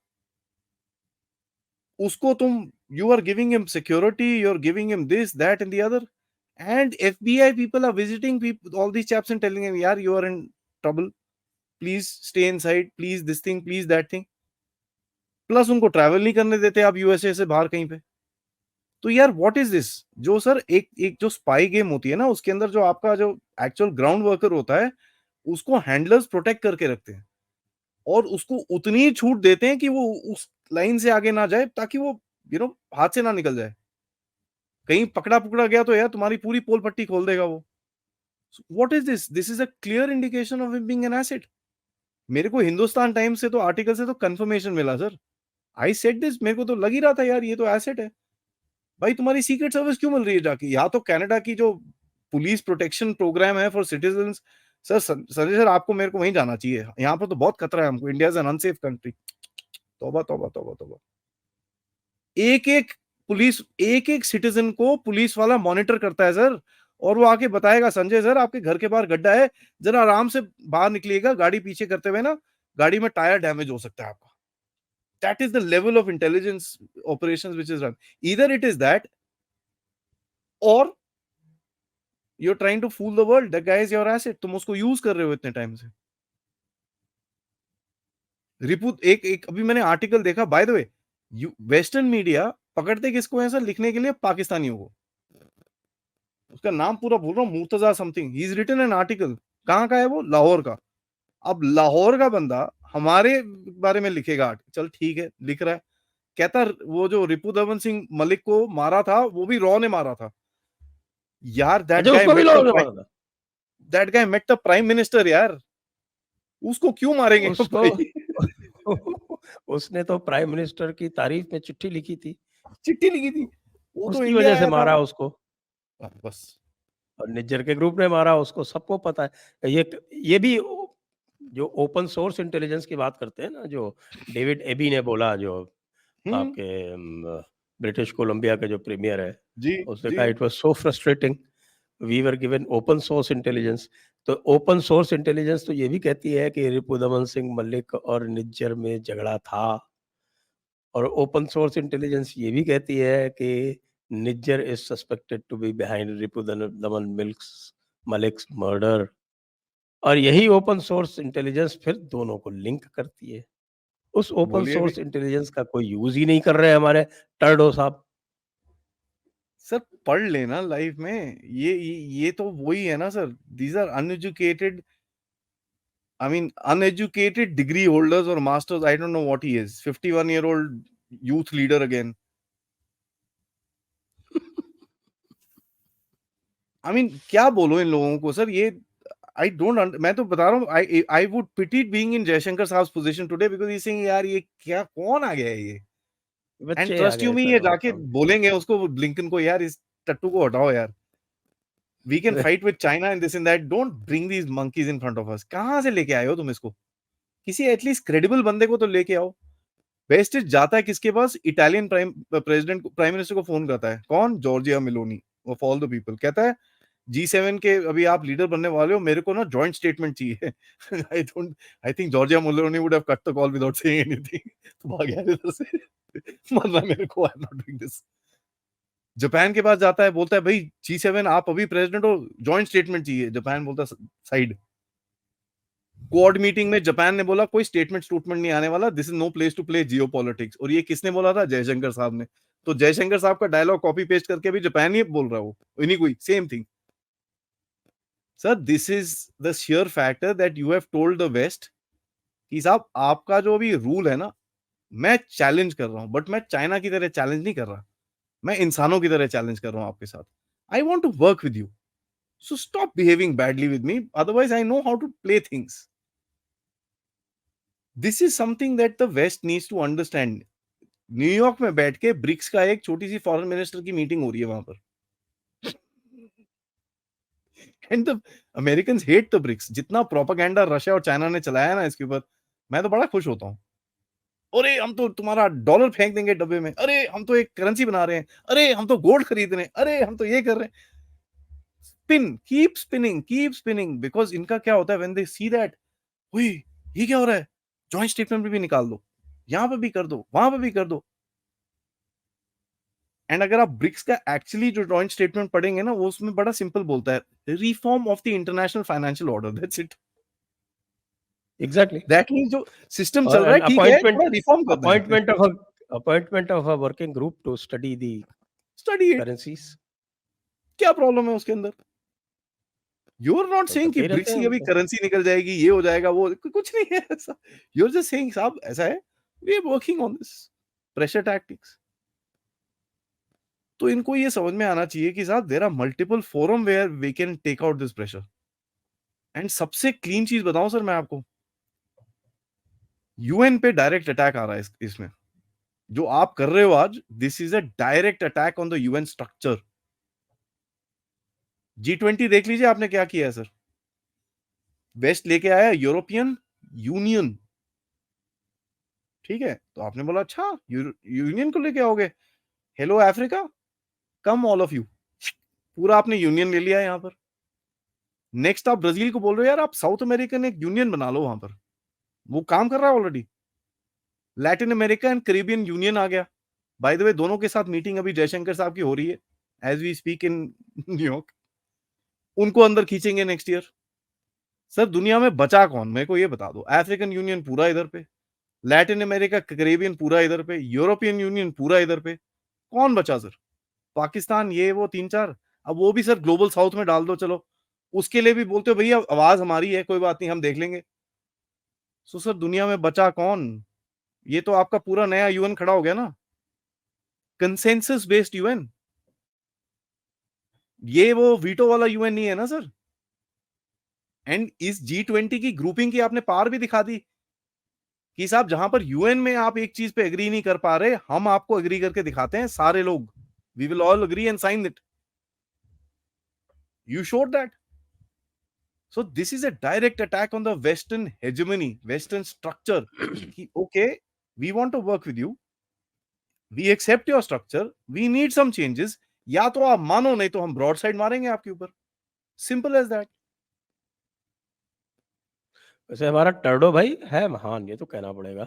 उसको तुम, you are giving him security, you are giving him this that and the other, and FBI people are visiting people, all these chaps, and telling him yaar you are in trouble, please stay inside, please this thing, please that thing। Plus उनको travel नहीं करने देते आप USA से बाहर कहीं पे। तो यार व्हाट इज दिस? जो सर एक एक जो स्पाई गेम होती है ना, उसके अंदर जो आपका जो एक्चुअल ग्राउंड वर्कर होता है, उसको हैंडलर्स प्रोटेक्ट करके रखते हैं, और उसको उतनी छूट देते हैं कि वो उस लाइन से आगे ना जाए, ताकि वो हाथ से ना निकल जाए। कहीं पकड़ा पकड़ा गया तो यार तुम्हारी पूरी पोल पट्टी खोल देगा वो। What is this? This is a clear indication of him being an asset. मेरे को हिंदुस्तान टाइम्स से तो आर्टिकल से तो कंफर्मेशन मिला सर। आई सेड दिस, मेरे को तो लग ही रहा था यार ये तो एसेट है। भाई तुम्हारी सीक्रेट सर्विस क्यों मिल रही है जाके? या तो कनाडा की जो पुलिस प्रोटेक्शन प्रोग्राम है for citizen, sir Sanjay sir आपको मेरे को वहीं जाना चाहिए, यहाँ पर तो बहुत खतरा है हमको, India is an unsafe country. तौबा तौबा तौबा तौबा। एक एक पुलिस, एक एक सिटीजन को पुलिस वाला मॉनिटर करता है सर, और वो आके बताएगा संजय सर आपके घर के बाहर गड्ढा है, जरा आराम से बाहर निकलिएगा, गाड़ी पीछे करते हुए ना, गाड़ी में टायर डैमेज हो सकता है आपका। That is the level of intelligence operations which is run. Either it is that, और you are trying to fool the world that guy is your asset, तुम उसको यूज कर रहे हो इतने टाइम से। रिपु एक एक अभी मैंने आर्टिकल देखा, bye the way, western media पकड़ते किसको है सर लिखने के लिए? पाकिस्तानियों को। उसका नाम पूरा भूल रहा हूँ, Murtaza something, he is written an article. कहाँ का है वो? लाहौर का। अब लाहौर का बंदा हमारे बारे में लिखेगा, चल ठीक है लिख रहा है, कहता वो जो रिपुदमन सिंह मलिक को मारा था वो भी रॉ ने मारा था। यार अच्छा, उसको भी लोगों ने मारा था। That guy met the prime minister यार, उसको क्यों मारेंगे उसको भाई? उसने तो प्राइम मिनिस्टर की तारीफ में चिट्ठी लिखी थी, चिट्ठी लिखी थी, वो तो उसकी इंडिया वजह से आया था। मारा उसको। बस। और निज्जर के ग्रुप ने मारा उसको, सबको पता है। ये भी जो ओपन सोर्स इंटेलिजेंस की बात करते हैं ना, जो डेविड एबी ने बोला, जो आपके ब्रिटिश कोलंबिया के जो प्रीमियर है, जी उसने जी कहा it was so frustrating, we were given open source intelligence. तो ओपन सोर्स इंटेलिजेंस तो ये भी कहती है कि रिपुदमन सिंह मलिक और निज्जर में झगड़ा था, और ओपन सोर्स इंटेलिजेंस ये भी कहती है कि Nijjar is suspected to be behind Ripudaman Malik's murder. और यही ओपन सोर्स इंटेलिजेंस फिर दोनों को लिंक करती है। उस ओपन बोलिए भी सोर्स इंटेलिजेंस का कोई यूज ही नहीं कर रहे हैं हमारे टर्डो साहब। सर, पढ़ लेना लाइफ में। ये तो वही है ना sir, these are uneducated, I mean uneducated degree holders और masters. I don't know what he is, 51 year old youth leader again. I mean क्या बोलो इन लोगों को सर, ये आई डोंट, मैं तो बता रहा हूँ, I would pity being in Jaishankar साहब position today, because he is saying यार ये क्या, कौन आ गया है ये। एंड बच्चे आ ट्रस्ट यू गए मी, सर, ये और जाके क्या। बोलेंगे उसको, ब्लिंकन को, यार इस टट्टू को हटाओ यार, we can fight with China and this and that, don't bring these monkeys in front of us. कहां से लेके आए हो तुम इसको? किसी एटलीस्ट क्रेडिबल बंदे को तो लेके आओ। वेस्टिज जाता है किसके पास? इटालियन प्राइम मिनिस्टर को फोन करता है, कौन? Giorgia Meloni, of all the people, कहता है G7 के अभी आप लीडर बनने वाले हो, मेरे को ना जॉइंट स्टेटमेंट चाहिए। I think Giorgia Meloni would have cut the call without saying anything. तो भाग गया इधर से। मरना मेरे को, आई am not doing this. Japan के पास जाता है, बोलता है भाई G7 आप अभी प्रेसिडेंट हो, जॉइंट स्टेटमेंट चाहिए। जापान बोलता है साइड। क्वाड मीटिंग में जापान ने बोला कोई स्टेटमेंट नहीं आने वाला, this is no place to play geopolitics. और ये किसने बोला था? जयशंकर साहब ने। तो जयशंकर साहब का डायलॉग कॉपी पेस्ट करके भी जापान ही बोल रहा हो, इन्हीं कोई same thing. Sir this is the share factor that you have told the West कि साहब आपका जो भी रूल है ना, मैं चैलेंज कर रहा हूं, बट मैं चाइना की तरह चैलेंज नहीं कर रहा, मैं इंसानों की तरह चैलेंज कर रहा हूं आपके साथ। I want to work with you, so stop behaving badly with me, otherwise I know how to play things. This is something that the West needs to understand. New York में बैठ के ब्रिक्स का एक छोटी सी फॉरेन मिनिस्टर की meeting हो रही है वहां पर, and the Americans hate the BRICS. जितना प्रोपागेंडा रशिया और चाइना ने चलाया ना इसके ऊपर, मैं तो बड़ा खुश होता हूँ। अरे हम तो तुम्हारा डॉलर फेंक देंगे डब्बे में, अरे हम तो एक करेंसी बना रहे हैं, अरे हम तो गोल्ड खरीद रहे हैं, अरे हम तो ये कर रहे हैं। स्पिन, कीप स्पिनिंग, बिकॉज इनका क्या होता है, व्हेन दे सी दैट, हुई ये क्या हो रहा है, जॉइंट स्टेटमेंट भी निकाल दो, यहां पे भी कर दो, वहां पे भी कर दो। एंड अगर आप ब्रिक्स का एक्चुअली जो जॉइंट स्टेटमेंट पढ़ेंगे ना, वो उसमें बड़ा सिंपल बोलता है, reform of the international financial order, that's it. Exactly. That mean जो सिस्टम चल और रहा है एन ठीक है, थोड़ा रिफॉर्म करना है। Appointment of a working group to study the study it, currencies. क्या प्रॉब्लम है उसके अंदर? यू आर नॉट तो सेइंग कि करते ही रहते ब्रिक्स हैं की हम अभी तो। करेंसी निकल जाएगी, ये हो जाएगा, वो कुछ नहीं है ऐसा। यू आर जस्ट सेइंग साहब ऐसा है, we are working on this, pressure tactics. तो इनको ये समझ में आना चाहिए कि साहब there are multiple forum where we can take out this pressure. And सबसे क्लीन चीज बताऊं सर मैं आपको, यूएन पे डायरेक्ट अटैक आ रहा है इसमें। जो आप कर रहे हो आज, this is a direct attack on the UN structure. G20 देख लीजिए आपने क्या किया है सर। वेस्ट लेके आया यूरोपियन यूनियन, ठीक है, तो आपने बोला अच्छा यूनियन को लेके आओगे, hello Africa, come all of you, पूरा आपने यूनियन ले लिया यहां पर। नेक्स्ट आप ब्राजील को बोल रहे हो यार आप साउथ अमेरिकन एक यूनियन बना लो वहां पर, वो काम कर रहा है already. Latin America and Caribbean union आ गया। बाय द वे दोनों के साथ मीटिंग अभी जयशंकर साहब की हो रही है as we speak in New York, उनको अंदर खींचेंगे नेक्स्ट ईयर। सर दुनिया में बचा कौन, मेरे को ये बता दो। अफ्रीकन यूनियन पूरा इधर पे, लैटिन अमेरिका कैरेबियन पूरा इधर पे, यूरोपियन यूनियन पूरा इधर पे, कौन बचा सर? पाकिस्तान, ये वो तीन चार। अब वो भी सर ग्लोबल साउथ में डाल दो चलो, उसके लिए भी बोलते हो भैया आवाज हमारी है, कोई बात नहीं हम देख लेंगे। सो सर दुनिया में बचा कौन? ये तो आपका पूरा नया यूएन खड़ा हो गया ना, कंसेंसस बेस्ड यूएन। ये वो वीटो वाला यूएन नहीं है ना सर। एंड इस G20 की ग्रुपिंग की आपने पार भी दिखा दी कि साहब जहां पर यूएन में आप एक चीज पे एग्री नहीं कर पा रहे, हम आपको एग्री करके दिखाते हैं सारे लोग, we will all agree and sign it. You showed that. So this is a direct attack on the western hegemony, western structure, कि okay we want to work with you, we accept your structure, we need some changes, या तो आप मानो नहीं तो हम broad side मारेंगे आपके ऊपर, सिंपल एज दैट। वैसे हमारा टर्डो भाई है महान, ये तो कहना पड़ेगा।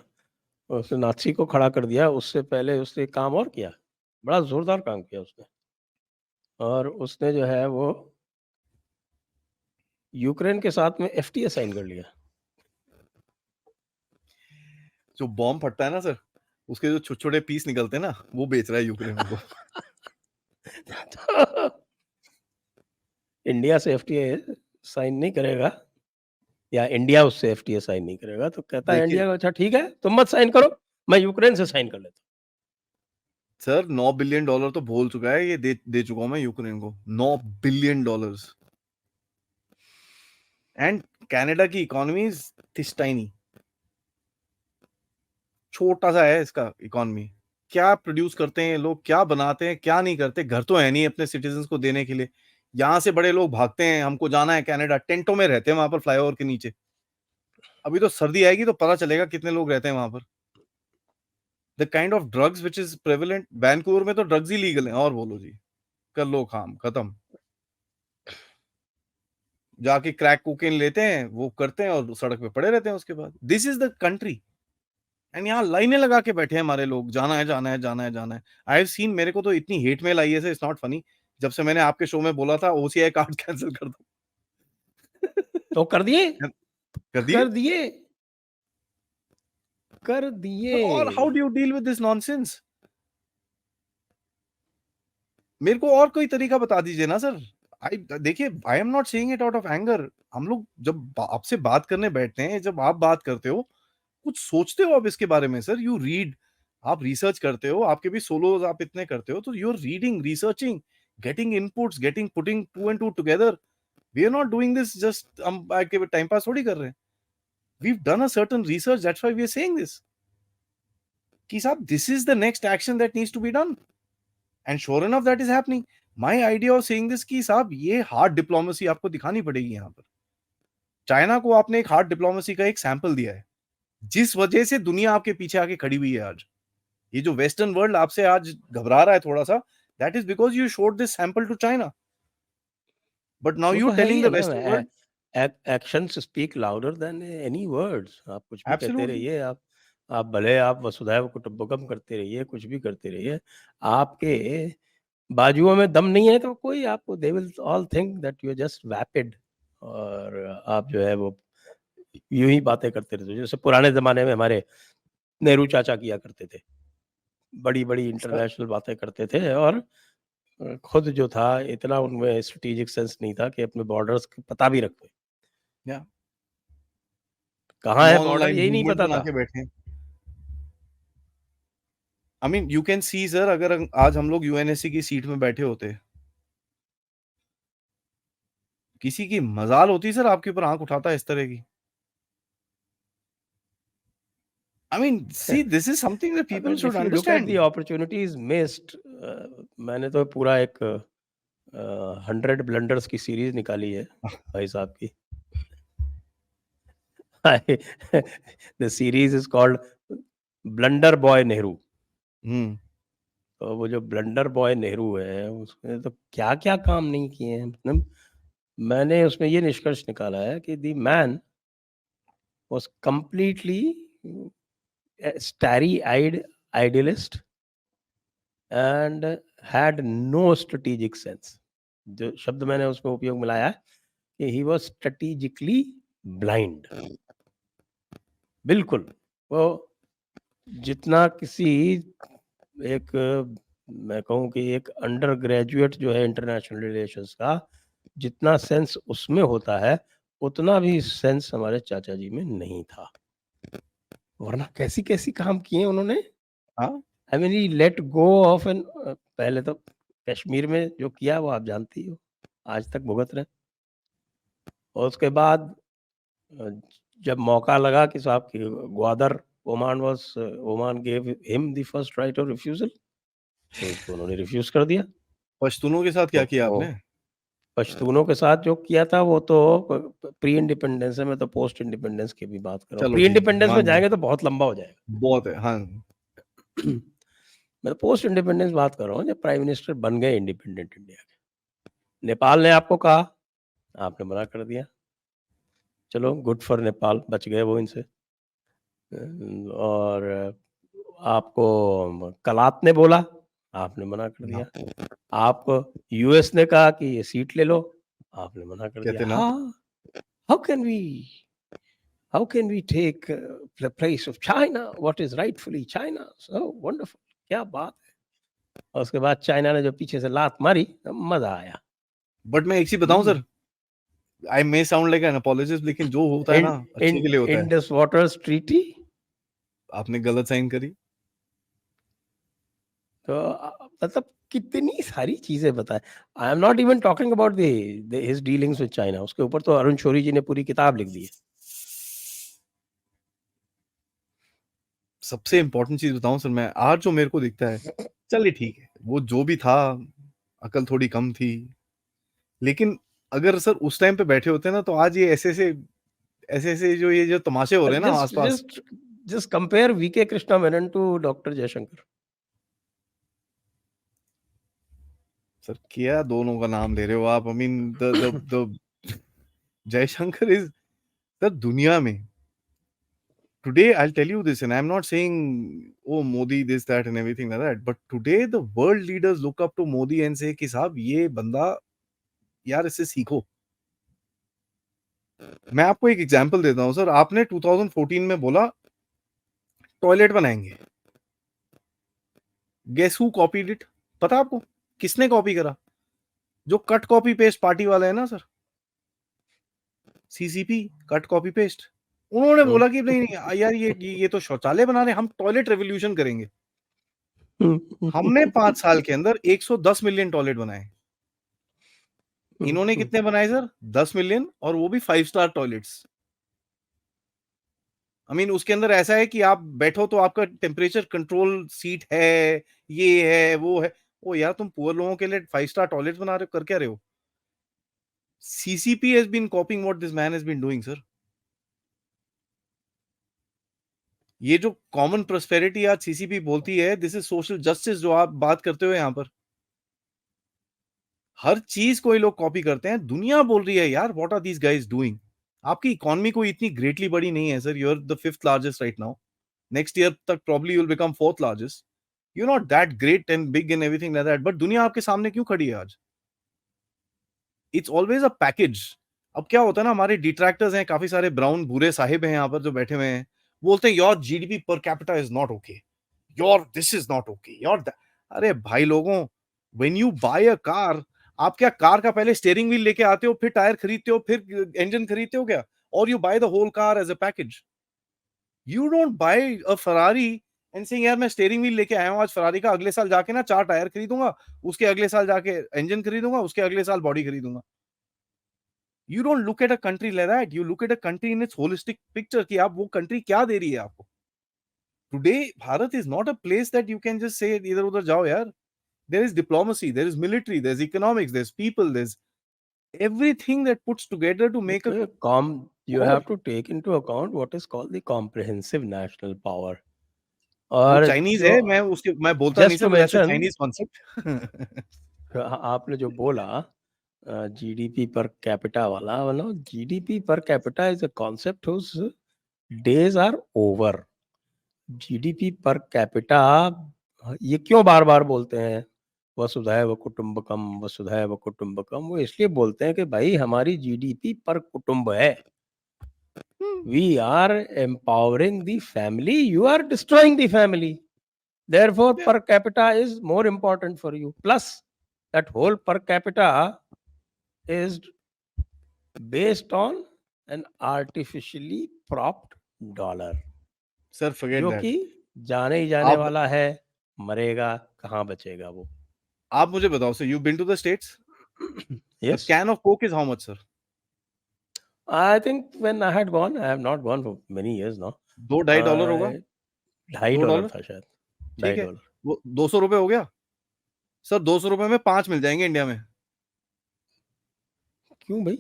उसने नाथसी को खड़ा कर दिया, उससे पहले उसने काम और किया, बड़ा जोरदार काम किया उसने। और उसने जो है वो यूक्रेन के साथ में एफटीए साइन कर लिया। जो बॉम्ब फटता है ना सर, उसके जो छोटे छोटे पीस निकलते हैं ना, वो बेच रहा है यूक्रेन को। इंडिया से एफटीए साइन नहीं करेगा, या इंडिया उससे एफटीए साइन नहीं करेगा, तो कहता है देखिए इंडिया को, अच्छा ठीक है तुम मत साइन करो, मैं यूक्रेन से साइन कर लेता हूँ। सर, $9 बिलियन तो बोल चुका है, ये दे चुका हूं मैं यूक्रेन को, $9 बिलियन। एंड कनाडा की इकोनॉमी इज दिस टाइनी, छोटा सा है इसका इकोनॉमी। क्या प्रोड्यूस करते हैं ये लोग, क्या बनाते हैं, क्या नहीं करते, घर तो है नहीं अपने सिटीजन्स को देने के लिए। यहाँ से बड़े लोग भागते हैं, हमको जाना है कनाडा, टेंटों में रहते हैं वहां पर फ्लाईओवर के नीचे। अभी तो सर्दी आएगी तो पता चलेगा कितने लोग रहते हैं वहां पर। The kind of drugs which is prevalent, Vancouver में तो ड्रग्स ही लीगल है, और बोलो जी, कर लो काम खत्म। जाके क्रैक कोकेन लेते हैं, वो करते हैं और सड़क पे पड़े रहते हैं उसके बाद। This is the country. And यहाँ लाइनें लगा के बैठे हैं हमारे लोग, जाना है जाना है जाना है जाना है। आई हैव सीन, मेरे को तो इतनी हेट मेल आई है, इट्स नॉट फनी। जब से मैंने आपके शो में बोला था ओसीआई कार्ड कैंसिल कर दो, तो कर दिए, कर दिए। कर दिए, कर दिए। और how do you deal with this nonsense? मेरे को और कोई तरीका बता दीजिए ना सर। आई देखिए, आई am not saying it out of anger. हम लोग जब आपसे बात करने बैठते हैं, जब आप बात करते हो, कुछ सोचते हो आप इसके बारे में सर। यू रीड, आप रिसर्च करते हो, आपके भी सोलोज आप इतने करते हो, तो you are reading, researching, getting inputs, getting putting two and two together. We are not doing this just हम के टाइम पास थोड़ी कर रहे हैं। We done a certain research, that's why we are saying this कि साहब this is the next action that needs to be done, and sure enough that is happening. My idea of saying this कि साहब ये hard diplomacy आपको दिखानी पड़ेगी यहाँ पर। चाइना को आपने एक हार्ड डिप्लोमेसी का एक सैंपल दिया है, जिस वजह से दुनिया आपके पीछे आके खड़ी हुई है आज। ये जो वेस्टर्न वर्ल्ड आपसे आज घबरा रहा है थोड़ा सा, that is because you showed this sample to China, but now वो यू तो है ही टेलिंग है द ना, western world. Actions speak louder than any words. आप कुछ भी कहते एब्सोल्युटली। रहिए, आप भले आप वसुधैव कुटुंबकम करते रहिए, कुछ भी करते रहिए, आपके बाजुओं में दम नहीं है तो कोई आपको, they will all think that you are just vapid, और आप जो है वो यूं ही बातें करते रहते हो, जैसे पुराने जमाने में हमारे नेहरू चाचा किया करते थे, बड़ी बड़ी सर, इंटरनेशनल बातें करते थे, और खुद जो था इतना उनमें स्ट्रेटेजिक सेंस नहीं था कि अपने बॉर्डर्स पता भी रखे, या कहाँ है नॉन बॉर्डर अलाइंड यही नहीं मूवमेंट पता बना था। के बैठे हैं। I mean you can see sir, अगर आज हम लोग यूएनएससी की सीट में बैठे होते, किसी की मजाल होती सर आपके ऊपर आंख उठाता है इस तरह की। I mean see, this is something that I people mean, should if you look at understand. the opportunities missed, मैंने तो पूरा एक 100 ब्लंडर्स की सीरीज निकाली है भाई साहब की। The series is called blunder boy Nehru. Hmm. तो वो जो ब्लंडर बॉय नेहरू है, उसने तो क्या क्या काम नहीं किए हैं। मतलब मैंने उसमें ये निष्कर्ष निकाला है कि the man was completely a starry-eyed idealist and had no strategic sense। जो शब्द मैंने उसमें उपयोग में लाया है कि he was strategically blind। बिल्कुल, वो जितना किसी एक, मैं कहूँ कि एक अंडर ग्रेजुएट जो है इंटरनेशनल रिलेशंस का, जितना सेंस उसमें होता है, उतना भी सेंस हमारे चाचा जी में नहीं था। वरना कैसी-कैसी काम किए उन्होंने। हाँ, I mean he let go of an, पहले तो कश्मीर में जो किया वो आप जानती हो, आज तक भुगत रहे। और उसके बाद अ, जब मौका लगा कि साहब कि Gwadar, Oman gave him the first right of refusal, तो उसको उन्होंने रिफ्यूज़ कर दिया। पश्तूनों के साथ क्या किया वो आपने? पश्तूनों के साथ जो किया था वो तो प्री इंडिपेंडेंस है, मैं तो पोस्ट इंडिपेंडेंस की भी बात कर रहा हूँ। चलो प्री ठीक है, इंडिपेंडेंस हाँ, में जाएँगे तो बहुत लंबा हो जाएगा। बहुत है, हाँ। मैं पोस्ट इंडिपेंडेंस बात कर रहा हूँ, जब प्राइम मिनिस्टर बन गए इंडिपेंडेंट इंडिया के। नेपाल ने आपको कहा, आपने मना कर दिया। चलो गुड फॉर नेपाल, बच गए वो इनसे। और आपको कलात ने बोला, आपने मना कर ना, दिया। आपको यूएस ने कहा कि ये सीट ले लो, आपने मना कर दिया। कहते ना। हाँ, how can we how can we take the place of China, what is rightfully China, so wonderful, क्या बात है। और उसके बाद चाइना ने जो पीछे से लात मारी, मजा आया। बट मैं एक चीज बताऊं sir, I may sound like an apologist, लेकिन जो होता है ना अच्छे के लिए होता है। इंडस वाटर्स ट्रीटी, आपने गलत साइन करी। तो मतलब कितनी सारी चीजें बताएं। आई am not even talking about his dealings with China, उसके ऊपर तो अरुण शौरी जी ने पूरी किताब लिख दी है। सबसे इंपॉर्टेंट चीज बताऊं सर, मैं आज जो मेरे को दिखता है, चलिए ठीक है, वो जो भी था, अकल थोड़ी कम थी, लेकिन अगर सर उस टाइम पे बैठे होते ना, तो आज ये ऐसे ऐसे जो ये जो तमाशे हो रहे हैं ना जस्ट आसपास। Just just compare V K Krishna Menon to doctor Jaishankar. Sir क्या दोनों का नाम ले रहे हो आप? I mean the Jaishankar is, sir दुनिया में today, I'll tell you this, and I'm not saying, oh, Modi, this, that, and everything like that. But today, the world leaders look up to Modi and say कि साहब ये बंदा, यार इससे सीखो। मैं आपको एक एग्जांपल देता हूं सर, आपने 2014 में बोला टॉयलेट बनाएंगे। Guess who copied it? पता आपको किसने कॉपी करा? जो कट कॉपी पेस्ट पार्टी वाले हैं ना sir, CCP, cut copy paste, उन्होंने बोला कि नहीं नहीं यार, ये तो शौचालय बना रहे, हम टॉयलेट रेवोल्यूशन करेंगे। हमने 5 साल के अंदर 110 मिलियन टॉयलेट बनाए। इन्होंने कितने बनाए सर? 10 मिलियन, और वो भी 5 स्टार टॉयलेट्स। आई मीन उसके अंदर ऐसा है कि आप बैठो तो आपका टेम्परेचर कंट्रोल सीट है, ये है वो है। ओ यार, तुम पुअर लोगों के लिए 5 स्टार टॉयलेट्स बना रहे हो, कर क्या रहे हो? CCP has been copying what this man has been doing sir. ये जो कॉमन प्रोस्पेरिटी आज सीसीपी बोलती है, दिस इज सोशल जस्टिस, जो आप बात करते हो यहां पर, हर चीज को ये लोग कॉपी करते हैं। दुनिया बोल रही है यार, what are these guys doing? आपकी इकोनॉमी कोई इतनी ग्रेटली बड़ी नहीं है sir, you are the 5th largest right now. Next year तक probably will become 4th largest. You not that great and big in everything like that, but दुनिया आपके सामने क्यों खड़ी है आज? It's always a package. अब क्या होता है ना, हमारे डिट्रैक्टर्स हैं, काफी सारे ब्राउन भूरे साहिब हैं यहाँ पर जो बैठे हुए हैं, बोलते हैं your GDP per capita is not okay, your this is not okay, your. अरे भाई लोगों, when you buy a car, आप क्या कार का पहले स्टीयरिंग व्हील लेके आते हो, फिर टायर खरीदते हो, फिर इंजन खरीदते हो क्या? और you buy the whole car as a package. You don't buy a Ferrari and saying यार मैं स्टीयरिंग व्हील लेके आया हूं आज फरारी का, अगले साल जाके ना 4 टायर खरीदूंगा, उसके अगले साल जाके इंजन खरीदूंगा, उसके अगले साल बॉडी खरीदूंगा। You don't look at a country like that, you look at a country in its holistic picture, कि आप वो कंट्री क्या दे रही है आपको। Today Bharat is not a place that you can just say इधर उधर जाओ यार। There is diplomacy, there is military, there's economics, there's people, there's everything that puts together to make a You power. have to take into account what is called the comprehensive national power। वो और Chinese जो है, मैं बोलता नहीं just to sir, but that's a mention, Chinese concept. आपने जो बोला जीडीपी पर कैपिटा वाला, मतलब GDP per capita is a concept whose days are over. GDP per capita, ये क्यों बार बार बोलते हैं वसुधैव कुटुंबकम वसुधैव कुटुंबकम? वो इसलिए बोलते हैं कि भाई हमारी जीडीपी पर कुटुंब है। We are empowering the family, you are destroying the family, therefore per capita is more important for you, plus that whole per capita is based on an artificially propped dollar, sir forget जो that. कि जाने ही जाने आप वाला है, मरेगा, कहाँ बचेगा वो। आप मुझे बताओ sir, you been to the States? A Yes, can of coke is how much sir? I think when I had gone, I have not gone for many years now, $2-2.5 होगा। $2.5 $2। था शायद, ढाई ठीक है, डॉलर वो 200 रुपए हो गया सर। 200 रुपए में 5 मिल जाएंगे इंडिया में। क्यों भाई,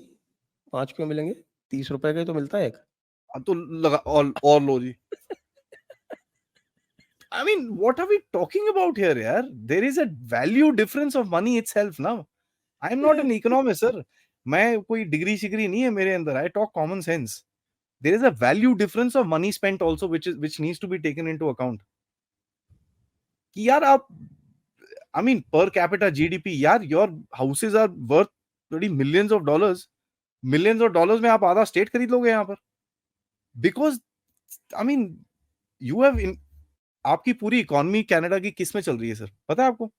5 क्यों मिलेंगे? 30 रुपए का ही तो मिलता है एक। अब तो लगा और लो जी। I mean, what are we talking about here, yaar? There is a value difference of money itself now. I am not an economist, sir. मैं कोई डिग्री शिग्री नहीं है मेरे अंदर. I talk common sense. There is a value difference of money spent also, which needs to be taken into account. कि यार आप, I mean, per capita GDP, यार, your houses are worth bloody millions of dollars. Millions of dollars में आप आधा state खरीद लोगे यहाँ पर. Because, I mean, you have in, आपकी पूरी इकोनॉमी कनाडा की किस में चल रही है सर, पता है आपको?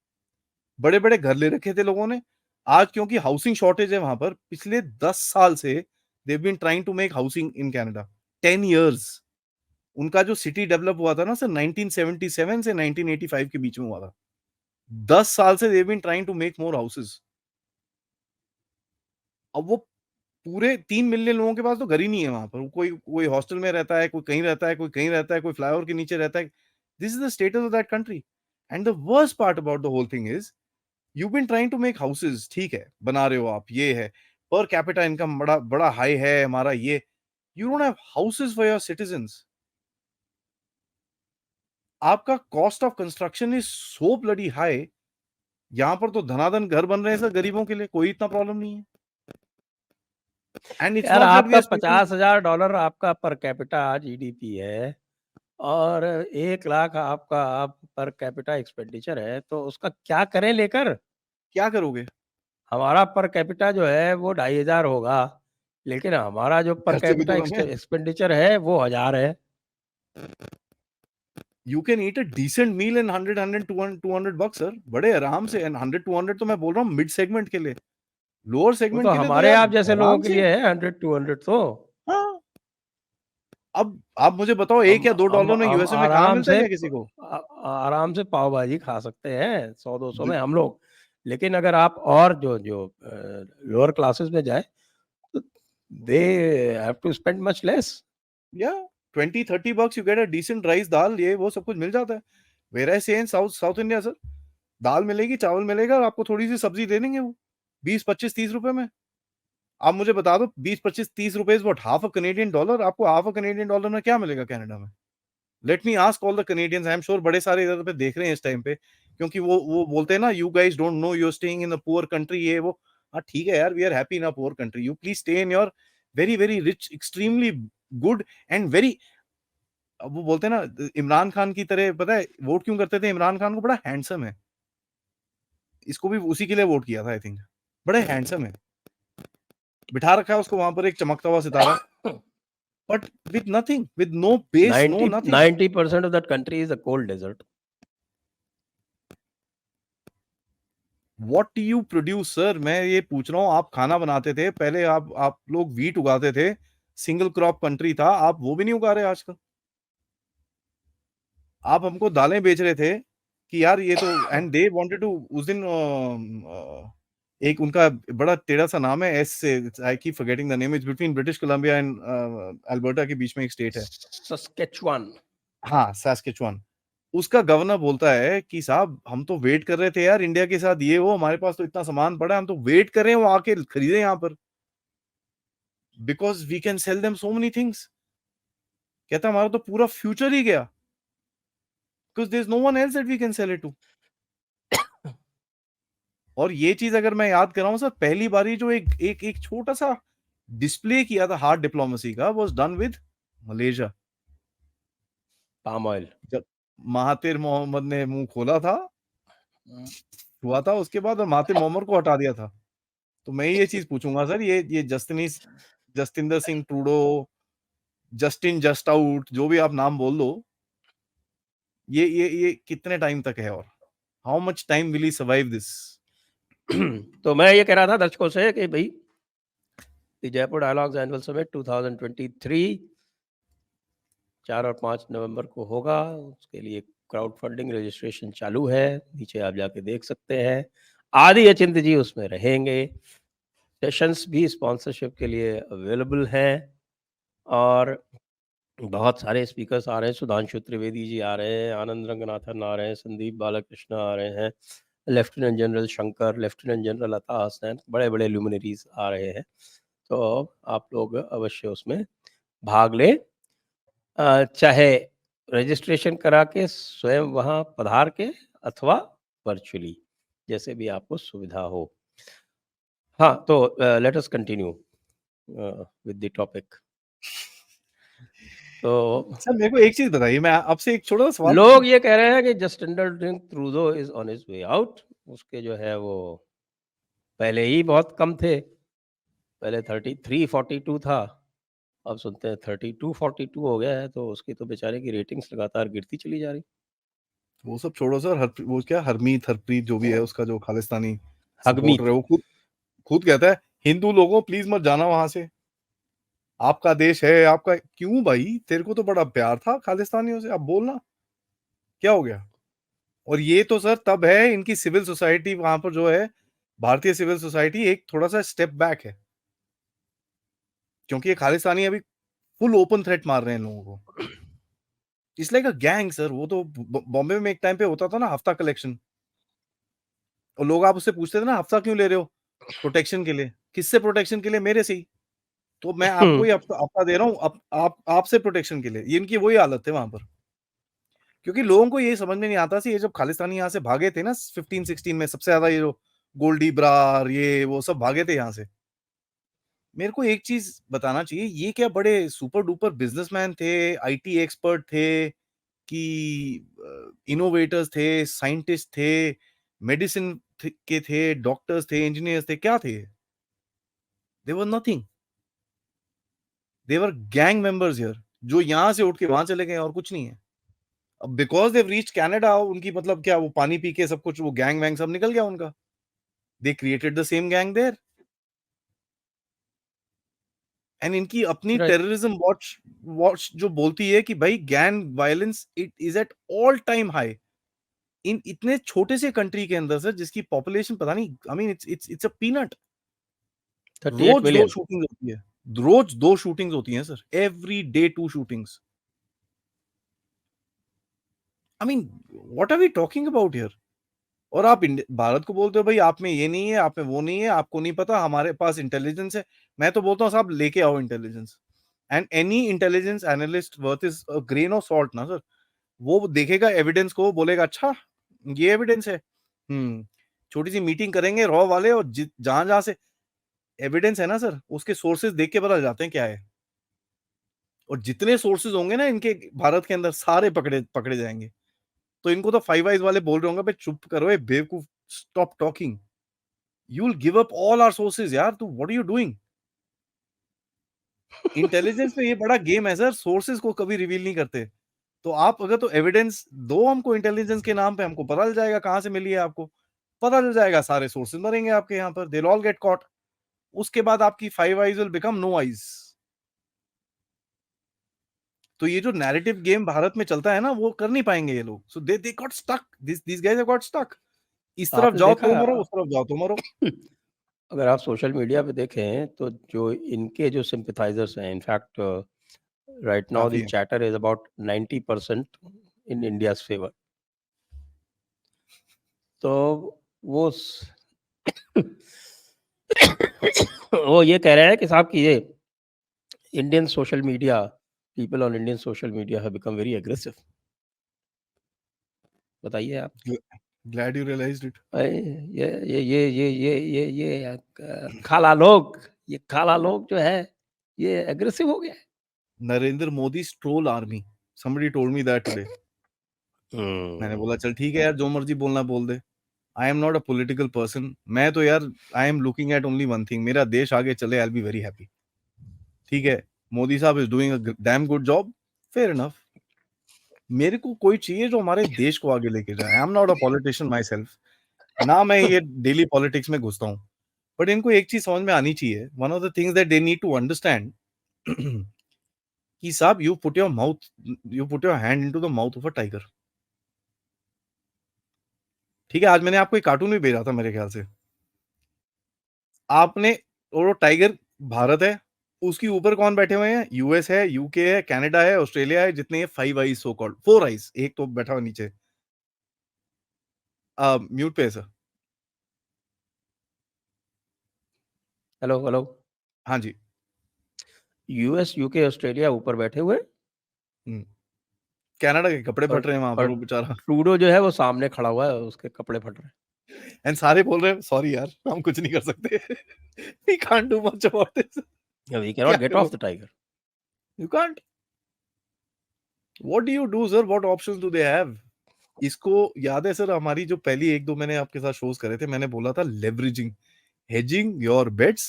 बड़े बड़े घर ले रखे थे लोगों ने. आज क्योंकि हाउसिंग शॉर्टेज है वहां पर, पिछले 10 साल से they've been trying to make housing in Canada. 10 years. उनका जो सिटी डेवलप हुआ था ना सर 1977 से 1985 के बीच में हुआ था. 10 साल से they've been trying to make more houses. अब वो पूरे 3 मिलियन लोगों के पास तो घर ही नहीं है वहां पर. कोई कोई हॉस्टल में रहता है, कोई कहीं रहता है, कोई कहीं रहता है, कोई फ्लाईओवर के नीचे रहता है. This is the status of that country. And the worst part about the whole thing is you been trying to make houses. ठीक है, बना रहे हो आप, ये है, पर कैपिटा इनकम बड़ा बड़ा हाई है हमारा, ये. You don't have houses for your citizens. आपका cost of construction is so bloody high. यहां पर तो धनाधन घर बन रहे हैं सर गरीबों के लिए, कोई इतना प्रॉब्लम नहीं है. एंड इट्स यार नॉट दैट वी आपका आर स्पीकिंग. $50,000 आपका पर कैपिटा जीडीपी है और 1 लाख आपका आप पर कैपिटा एक्सपेंडिचर है, तो उसका क्या करें लेकर? क्या करोगे? हमारा पर कैपिटा जो है वो 2,500 होगा, लेकिन हमारा जो पर खर्चे भी कैपिटा तो कम है. एक्सपेंडिचर है वो 1000 है. You can eat a decent meal in 100, 200 bucks, sir. बड़े आराम से. And 100, 200 तो मैं बोल रहा हूँ मिड सेगमेंट के लिए. लोअर वो सेगमेंट तो के लिए तो हमारे यार आप जैसे लोगों आराम के से. लिए है 100-200 तो. हाँ. अब आप मुझे बताओ, हम 1 या 2 हम डॉलर में हम यूएसए में खाना आराम मिलता है से क्या किसी को? आराम से पाव भाजी खा सकते हैं 100-200 में द- हम लोग. लेकिन अगर आप और जो जो लोअर क्लासेस में जाए तो they have to spend much less. या 20, 30 bucks you get a decent rice, dal, ये वो सब कुछ मिल जाता है. Whereas in south south India sir, दाल मिलेगी, चावल मिलेगा, और आपको थोड़ी सी सब्जी दे देंगे वो 20, 25, 30 रुपए में. आप मुझे बता दो 20, 25, 30 रुपए what, half a Canadian dollar. आपको हाफ अ कनेडियन डॉलर में क्या मिलेगा कनाडा में? Let me ask all the Canadians. I am sure बड़े सारे इधर पे देख रहे हैं इस टाइम पे, क्योंकि वो बोलते हैं ना, you guys don't know, you are staying in a poor country, ये वो. हाँ ठीक है यार, we are happy in a poor country. You please stay in your very very rich, extremely good and very. अब वो बोलते हैं ना इमरान खान की तरह, पता है वोट क्यों करते थे इमरान खान को? बड़ा हैंडसम है. इसको भी उसी के लिए वोट किया था आई थिंक. बड़े हैंडसम है, बिठा रखा है उसको वहां पर एक चमकता हुआ सितारा. But with nothing, with no base, no 90 nothing. 90% of that country is a cold desert. What do you produce sir? मैं ये पूछ रहा हूँ. आप खाना बनाते थे पहले, आप लोग वीट उगाते थे, सिंगल क्रॉप कंट्री था. आप वो भी नहीं उगा रहे आजकल. आप हमको दालें बेच रहे थे कि यार ये तो, एंड दे वांटेड टू. उस दिन एक उनका बड़ा टेढ़ा सा नाम है, एस से, I keep forgetting the name. It's between British Columbia and Alberta के बीच में एक स्टेट है. Saskatchewan. हाँ, सैस्केचुआन. उसका गवर्नर बोलता है कि साहब हम तो वेट कर रहे थे यार इंडिया के साथ, ये वो हमारे पास तो इतना सामान पड़ा है, हम तो वेट कर रहे हैं वो आके खरीदे यहाँ पर, because we can sell them so many things. कहता हमारा तो पूरा फ्यूचर ही गया, because there is no one else that we can sell it to. और ये चीज अगर मैं याद कर रहा हूँ सर, पहली बारी जो एक एक एक छोटा सा डिस्प्ले किया था हार्ड डिप्लोमेसी का, was done with Malaysia. Palm oil. जब महातिर मोहम्मद ने मुंह खोला था, हुआ था उसके बाद, और महातिर मोहम्मद को हटा दिया था. तो मैं ये चीज पूछूंगा सर, ये Justinder Singh Trudeau, Justin just out, जो भी आप नाम बोल दो, ये कितने टाइम तक है, और how much time will he survive this? तो मैं ये कह रहा था दर्शकों से कि भाई जयपुर डायलॉग्स एनुअल समिट 2023 4 और 5 नवंबर को होगा. उसके लिए क्राउड फंडिंग रजिस्ट्रेशन चालू है, नीचे आप जाके देख सकते हैं. आदि अचिंत जी उसमें रहेंगे. सेशंस भी स्पॉन्सरशिप के लिए अवेलेबल हैं और बहुत सारे स्पीकर्स आ रहे हैं. सुधांशु त्रिवेदी जी आ रहे हैं, आनंद रंगनाथन आ रहे हैं, संदीप बालाकृष्ण आ रहे हैं, lieutenant general Shankar, lieutenant general अता हसनैन, बड़े बड़े ल्यूमिनरीज आ रहे हैं. तो आप लोग अवश्य उसमें भाग लें. चाहे रजिस्ट्रेशन करा के स्वयं वहाँ पधार के अथवा वर्चुअली, जैसे भी आपको सुविधा हो। हाँ, तो let us continue with the topic. तो अच्छा मेरे को एक चीज़ बताइए, मैं आपसे एक छोटा-सा सवाल पूछूँ? लोग ये कह रहे हैं कि Justin Trudeau is on his way out. उसके जो है वो पहले ही बहुत कम थे, पहले 33-42 था, अब सुनते हैं 32-42 हो गया है, तो उसकी तो बेचारे की रेटिंग्स लगातार गिरती चली जा रही। वो सब छोड़ो सर, वो क्या हरमीत हरप्रीत जो भी है उसका जो खालिस्तानी सपोर्टर हगमीत। है, वो खुद खुद कहता है हिंदू लोगों प्लीज मत जाना वहां से, आपका देश है आपका। क्यों भाई, तेरे को तो बड़ा प्यार था खालिस्तानियों से, अब बोलना क्या हो गया। और ये तो सर तब है इनकी सिविल सोसाइटी वहां पर जो है, भारतीय सिविल सोसाइटी एक थोड़ा सा स्टेप बैक है, क्योंकि ये खालिस्तानी अभी फुल ओपन थ्रेट मार रहे हैं लोगों को। It's like a gang sir. वो तो बॉम्बे में एक टाइम पे होता था ना हफ्ता कलेक्शन, और लोग आप उससे पूछते थे ना हफ्ता क्यों ले रहे हो, प्रोटेक्शन के लिए। किससे प्रोटेक्शन के लिए, मेरे से ही। तो मैं आपको ही हफ्ता हफ्ता दे रहा हूँ, आप आपसे प्रोटेक्शन के लिए। ये इनकी वही हालत है वहां पर, क्योंकि लोगों को ये समझ में नहीं आता। ये जब खालिस्तानी यहाँ से भागे थे ना 15-16 में, सबसे ज्यादा ये जो गोल्डी ब्रार ये वो सब भागे थे यहाँ से। मेरे को एक चीज बताना चाहिए, ये क्या बड़े सुपर डुपर बिजनेसमैन थे, आईटी एक्सपर्ट थे, कि इनोवेटर्स थे, साइंटिस्ट थे, मेडिसिन के थे, डॉक्टर्स थे, इंजीनियर्स थे, क्या थे? They were nothing. They were gang members here, जो यहां से उठ के वहां चले गए और कुछ नहीं है। अब बिकॉज देव रीच कनाडा, उनकी मतलब क्या, वो पानी पी के सब कुछ, वो गैंग वैंग सब निकल गया उनका। They created the same gang there. And इनकी अपनी राइट। टेररिज्म वॉच वॉच जो बोलती है कि भाई gang violence it is at all time high in इतने छोटे से कंट्री के अंदर सर, जिसकी पॉपुलेशन पता नहीं, I mean it's a peanut. 38 रोज दो मिलियन। शूटिंग होती है, रोज दो शूटिंग्स होती हैं sir, every day two shootings. I mean what are we talking about here? और आप भारत को बोलते हो भाई आप में ये नहीं है, आप में वो नहीं है, आपको नहीं पता, हमारे पास इंटेलिजेंस है। मैं तो बोलता हूँ साहब लेके आओ intelligence. And any intelligence analyst worth is a grain of salt ना सर। वो देखेगा एविडेंस को, बोलेगा अच्छा ये एविडेंस है। छोटी सी मीटिंग करेंगे रॉ वाले, और जहां जहां से एविडेंस है ना सर, उसके सोर्सेज देख के पता जाते हैं क्या है। और जितने सोर्सेज होंगे ना इनके भारत के अंदर, सारे पकड़े पकड़े जाएंगे। तो इनको तो फाइव आइज वाले बोल रहे होंगे भाई चुप करो ये बेवकूफ, stop talking, you will give up all our sources यार, तू what are you doing. Intelligence में ये बड़ा गेम है सर, सोर्सेज को कभी रिवील नहीं करते। तो आप अगर तो एविडेंस दो हमको इंटेलिजेंस के नाम पे, हमको पता चल जाएगा कहां से मिली है आपको, पता चल जाएगा, सारे सोर्सेज मरेंगे आपके यहाँ पर, दे ऑल गेट कॉट। उसके बाद आपकी five eyes will become no eyes. तो ये जो नैरेटिव गेम भारत में चलता है ना, वो कर नहीं पाएंगे ये लोग। So they got stuck, this guys have got stuck. इस तरफ आपने जाओ देखा तो मरो, उस तरफ जाओ तो मरो। अगर आप सोशल मीडिया पे देखें तो जो इनके जो सिंपैथाइजर्स हैं, इनफैक्ट राइट नाउ काफी द है। Chatter is about 90% in India's favour. तो वो वो ये कह रहे हैं कि साहब कि ये Indian social media, people on Indian social media have become very aggressive. बताइए आप। Glad you realised it. अरे ये खाला लोग जो है ये एग्रेसिव हो गया है। Narendra Modi troll army, somebody told me that today। मैंने बोला चल ठीक है यार, जो मर्जी बोलना बोल दे। I am not a political person. मैं तो यार I am looking at only one thing, मेरा देश आगे चले, I will be very happy. ठीक है, मोदी साहब is doing a damn good job, fair enough. मेरे को कोई चाहिए जो हमारे देश को आगे लेके जाए। आई am not a politician my self, ना मैं ये डेली पॉलिटिक्स में घुसता हूँ। बट इनको एक चीज समझ में आनी चाहिए, one of the things that they need to understand, कि साहब you put your hand into the mouth of a tiger. ठीक है, आज मैंने आपको एक कार्टून भी भेजा था मेरे ख्याल से। आपने, और वो टाइगर भारत है, उसके ऊपर कौन बैठे हुए हैं? यूएस है, यूके है, कनाडा है, ऑस्ट्रेलिया है, जितने ये five eyes so called, four eyes, एक तो बैठा हुआ नीचे। म्यूट पे है सर। Hello hello. हाँ जी। यूएस यूके ऑस्ट्रेलिया ऊपर बैठे हुए। हम्म, कनाडा के कपड़े और फट रहे हैं वहाँ पर और वो बेचारा। ट्रूडो जो है वो सामने खड़ा हुआ है, उसके कपड़े फट रहे हैं। एंड सारे बोल रहे हैं सॉरी यार हम कुछ नहीं कर सकते। We can't do much about this. We क्या कैनॉट गेट करो? Of the tiger. You can't. What do you do sir? What options do they have? इसको याद है सर, हमारी जो पहली 1-2 मैंने आपके साथ शोज करे थे, मैंने बोला था leveraging, hedging your bets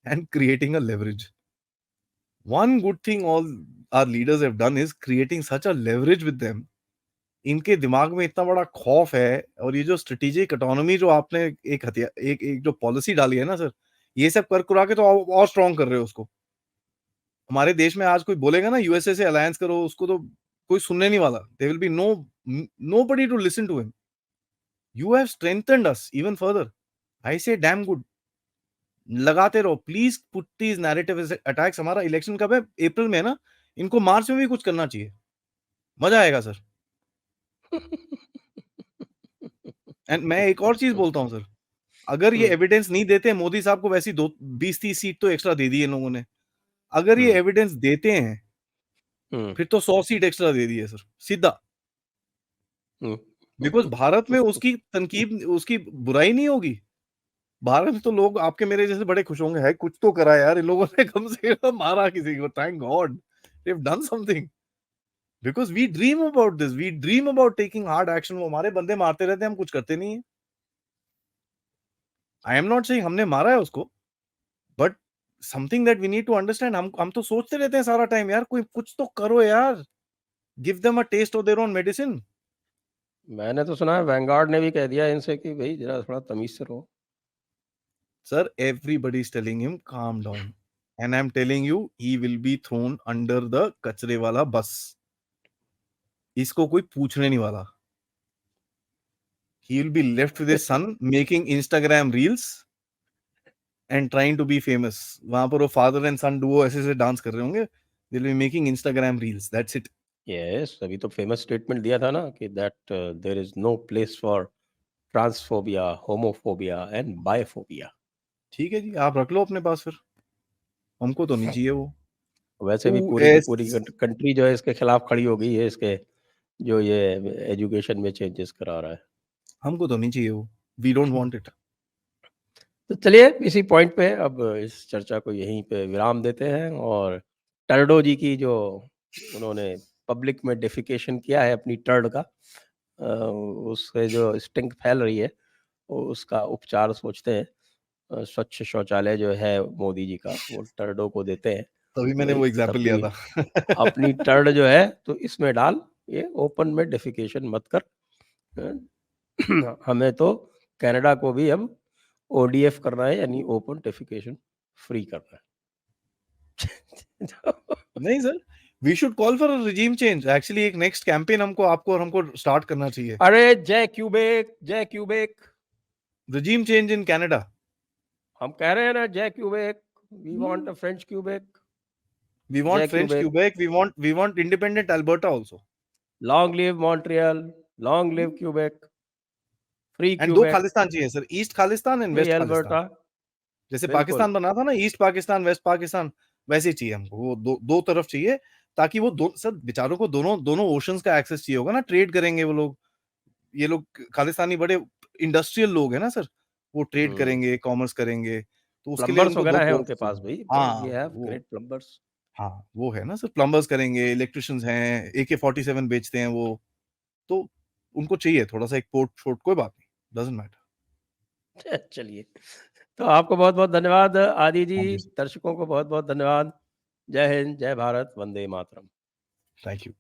and creating a leverage. One good thing all our leaders have done is creating such a leverage with them. इनके दिमाग में इतना बड़ा खौफ है, और ये जो स्ट्रेटेजिक इकोनॉमी जो आपने एक हथियार एक जो पॉलिसी डाली है ना सर, ये सब कर कुरा के तो और स्ट्रांग कर रहे हो उसको। हमारे देश में आज कोई बोलेगा ना यूएसए से अलायंस करो, उसको तो कोई सुनने नहीं वाला। There will be nobody to listen to him. You have strengthened us even further. I say damn good. लगाते रहो please, put these narrative attacks. हमारा इलेक्शन कब है? अप्रैल में है ना? इनको मार्च में भी कुछ करना चाहिए, मजा आएगा सर। एंड मैं एक और चीज बोलता हूं सर, अगर ये एविडेंस नहीं देते, मोदी साहब को वैसी 20-30 सीट तो एक्स्ट्रा दे दी इन लोगों ने। अगर ये एविडेंस देते हैं फिर तो 100 सीट एक्स्ट्रा दे दी है सर, सीधा। बिकॉज भारत में उसकी तनकीब, उसकी बुराई नहीं होगी। भारत में तो लोग आपके मेरे जैसे बड़े खुश होंगे, है कुछ तो करा यार इन लोगों ने, कम से कम मारा किसी को, thank God they have done something. Because we dream about this, we dream about taking hard action. वो हमारे बंदे मारते रहते हैं, हम कुछ करते नहीं है। आई एम नॉट सेइंग हमने मारा है उसको, but something that we need to understand. हम तो सोचते रहते हैं सारा टाइम यार, कोई कुछ तो करो यार, give them a taste of their own medicine. मैंने तो सुना है वैंगार्ड ने भी कह दिया इनसे कि भाई जरा थोड़ा तमीज से रहो। Sir everybody is telling him calm down, and I am telling you he will be thrown under the कचरे वाला बस। इसको कोई पूछने नहीं वाला। He will be left with his son making Instagram reels and trying to be famous. वहां पर वो फादर एंड सन डुओ ऐसे ऐसे डांस कर रहे होंगे। They'll be making Instagram reels. That's it. Yes, अभी तो फेमस स्टेटमेंट दिया था ना कि that there is no place for transphobia, homophobia and biphobia. ठीक है जी, आप रख लो अपने पास फिर, हमको तो नहीं चाहिए वो। वैसे भी पूरी की US पूरी कंट्री जो है इसके खिलाफ खड़ी हो गई है, इसके जो ये एजुकेशन में चेंजेस करा रहा है। हमको तो नहीं चाहिए वो। We don't want it. तो चलिए इसी पॉइंट पे अब इस चर्चा को यहीं पे विराम देते हैं, और टर्डो जी की जो उन्होंने पब्लिक में डेफिकेशन किया है अपनी टर्ड का, उससे जो स्टिंक फैल रही है उसका उपचार सोचते हैं। स्वच्छ शौचालय जो है मोदी जी का, वो टर्डो को देते हैं। तभी मैंने भाई वो एग्जाम्पल लिया अपनी था। अपनी टर्ड जो है तो इसमें डाल, ये ओपन में डेफिकेशन मत कर। हमें तो कनाडा को भी अब ओडीएफ करना है, यानी ओपन डेफिकेशन फ्री करना है। नहीं sir, we should call for regime change. Actually एक नेक्स्ट कैंपेन हमको, आपको और हमको स्टार्ट करना चाहिए। अरे जय क्यूबेक, जय Quebec. Regime change in Canada. हम कह रहे हैं ना जय Quebec, we want a French Quebec. We want जय French Quebec, Quebec. We want independent Alberta also. Long live Montreal, long live Quebec, free and दो क्यूबेक, खालिस्तान चाहिए sir, east Khalistan and free west Khalistan. Alberta. जैसे बिल्कुल। पाकिस्तान बना था ना, east Pakistan waste Pakistan, वैसे चाहिए हमको। वो दो तरफ चाहिए, ताकि वो दो सर बेचारों को दोनों दोनों ओशंस का एक्सेस चाहिए होगा ना, ट्रेड करेंगे वो लोग। ये लोग खालिस्तानी बड़े इंडस्ट्रियल लोग हैं ना सर, वो ट्रेड करेंगे, कॉमर्स करेंगे, तो उसके लिए प्लम्बर्स उनको दो वगैरह है पोर्ट उनके पास चाहिए। भाई, वी हाँ हैव वो, ग्रेट प्लम्बर्स। हाँ वो है ना सर, प्लम्बर्स करेंगे, इलेक्ट्रिशियंस हैं, AK-47 बेचते हैं वो, तो उनको चाहिए थोड़ा सा एक पोर्ट शोर्ट, कोई बात नहीं, डजंट मैटर। चलिए, तो आपको बहुत-बहुत धन्यवाद आदि जी, थैंक यू सर, दर्शकों को बहुत-बहुत धन्यवाद। जय हिंद, जय भारत, वंदे मातरम। Thank you.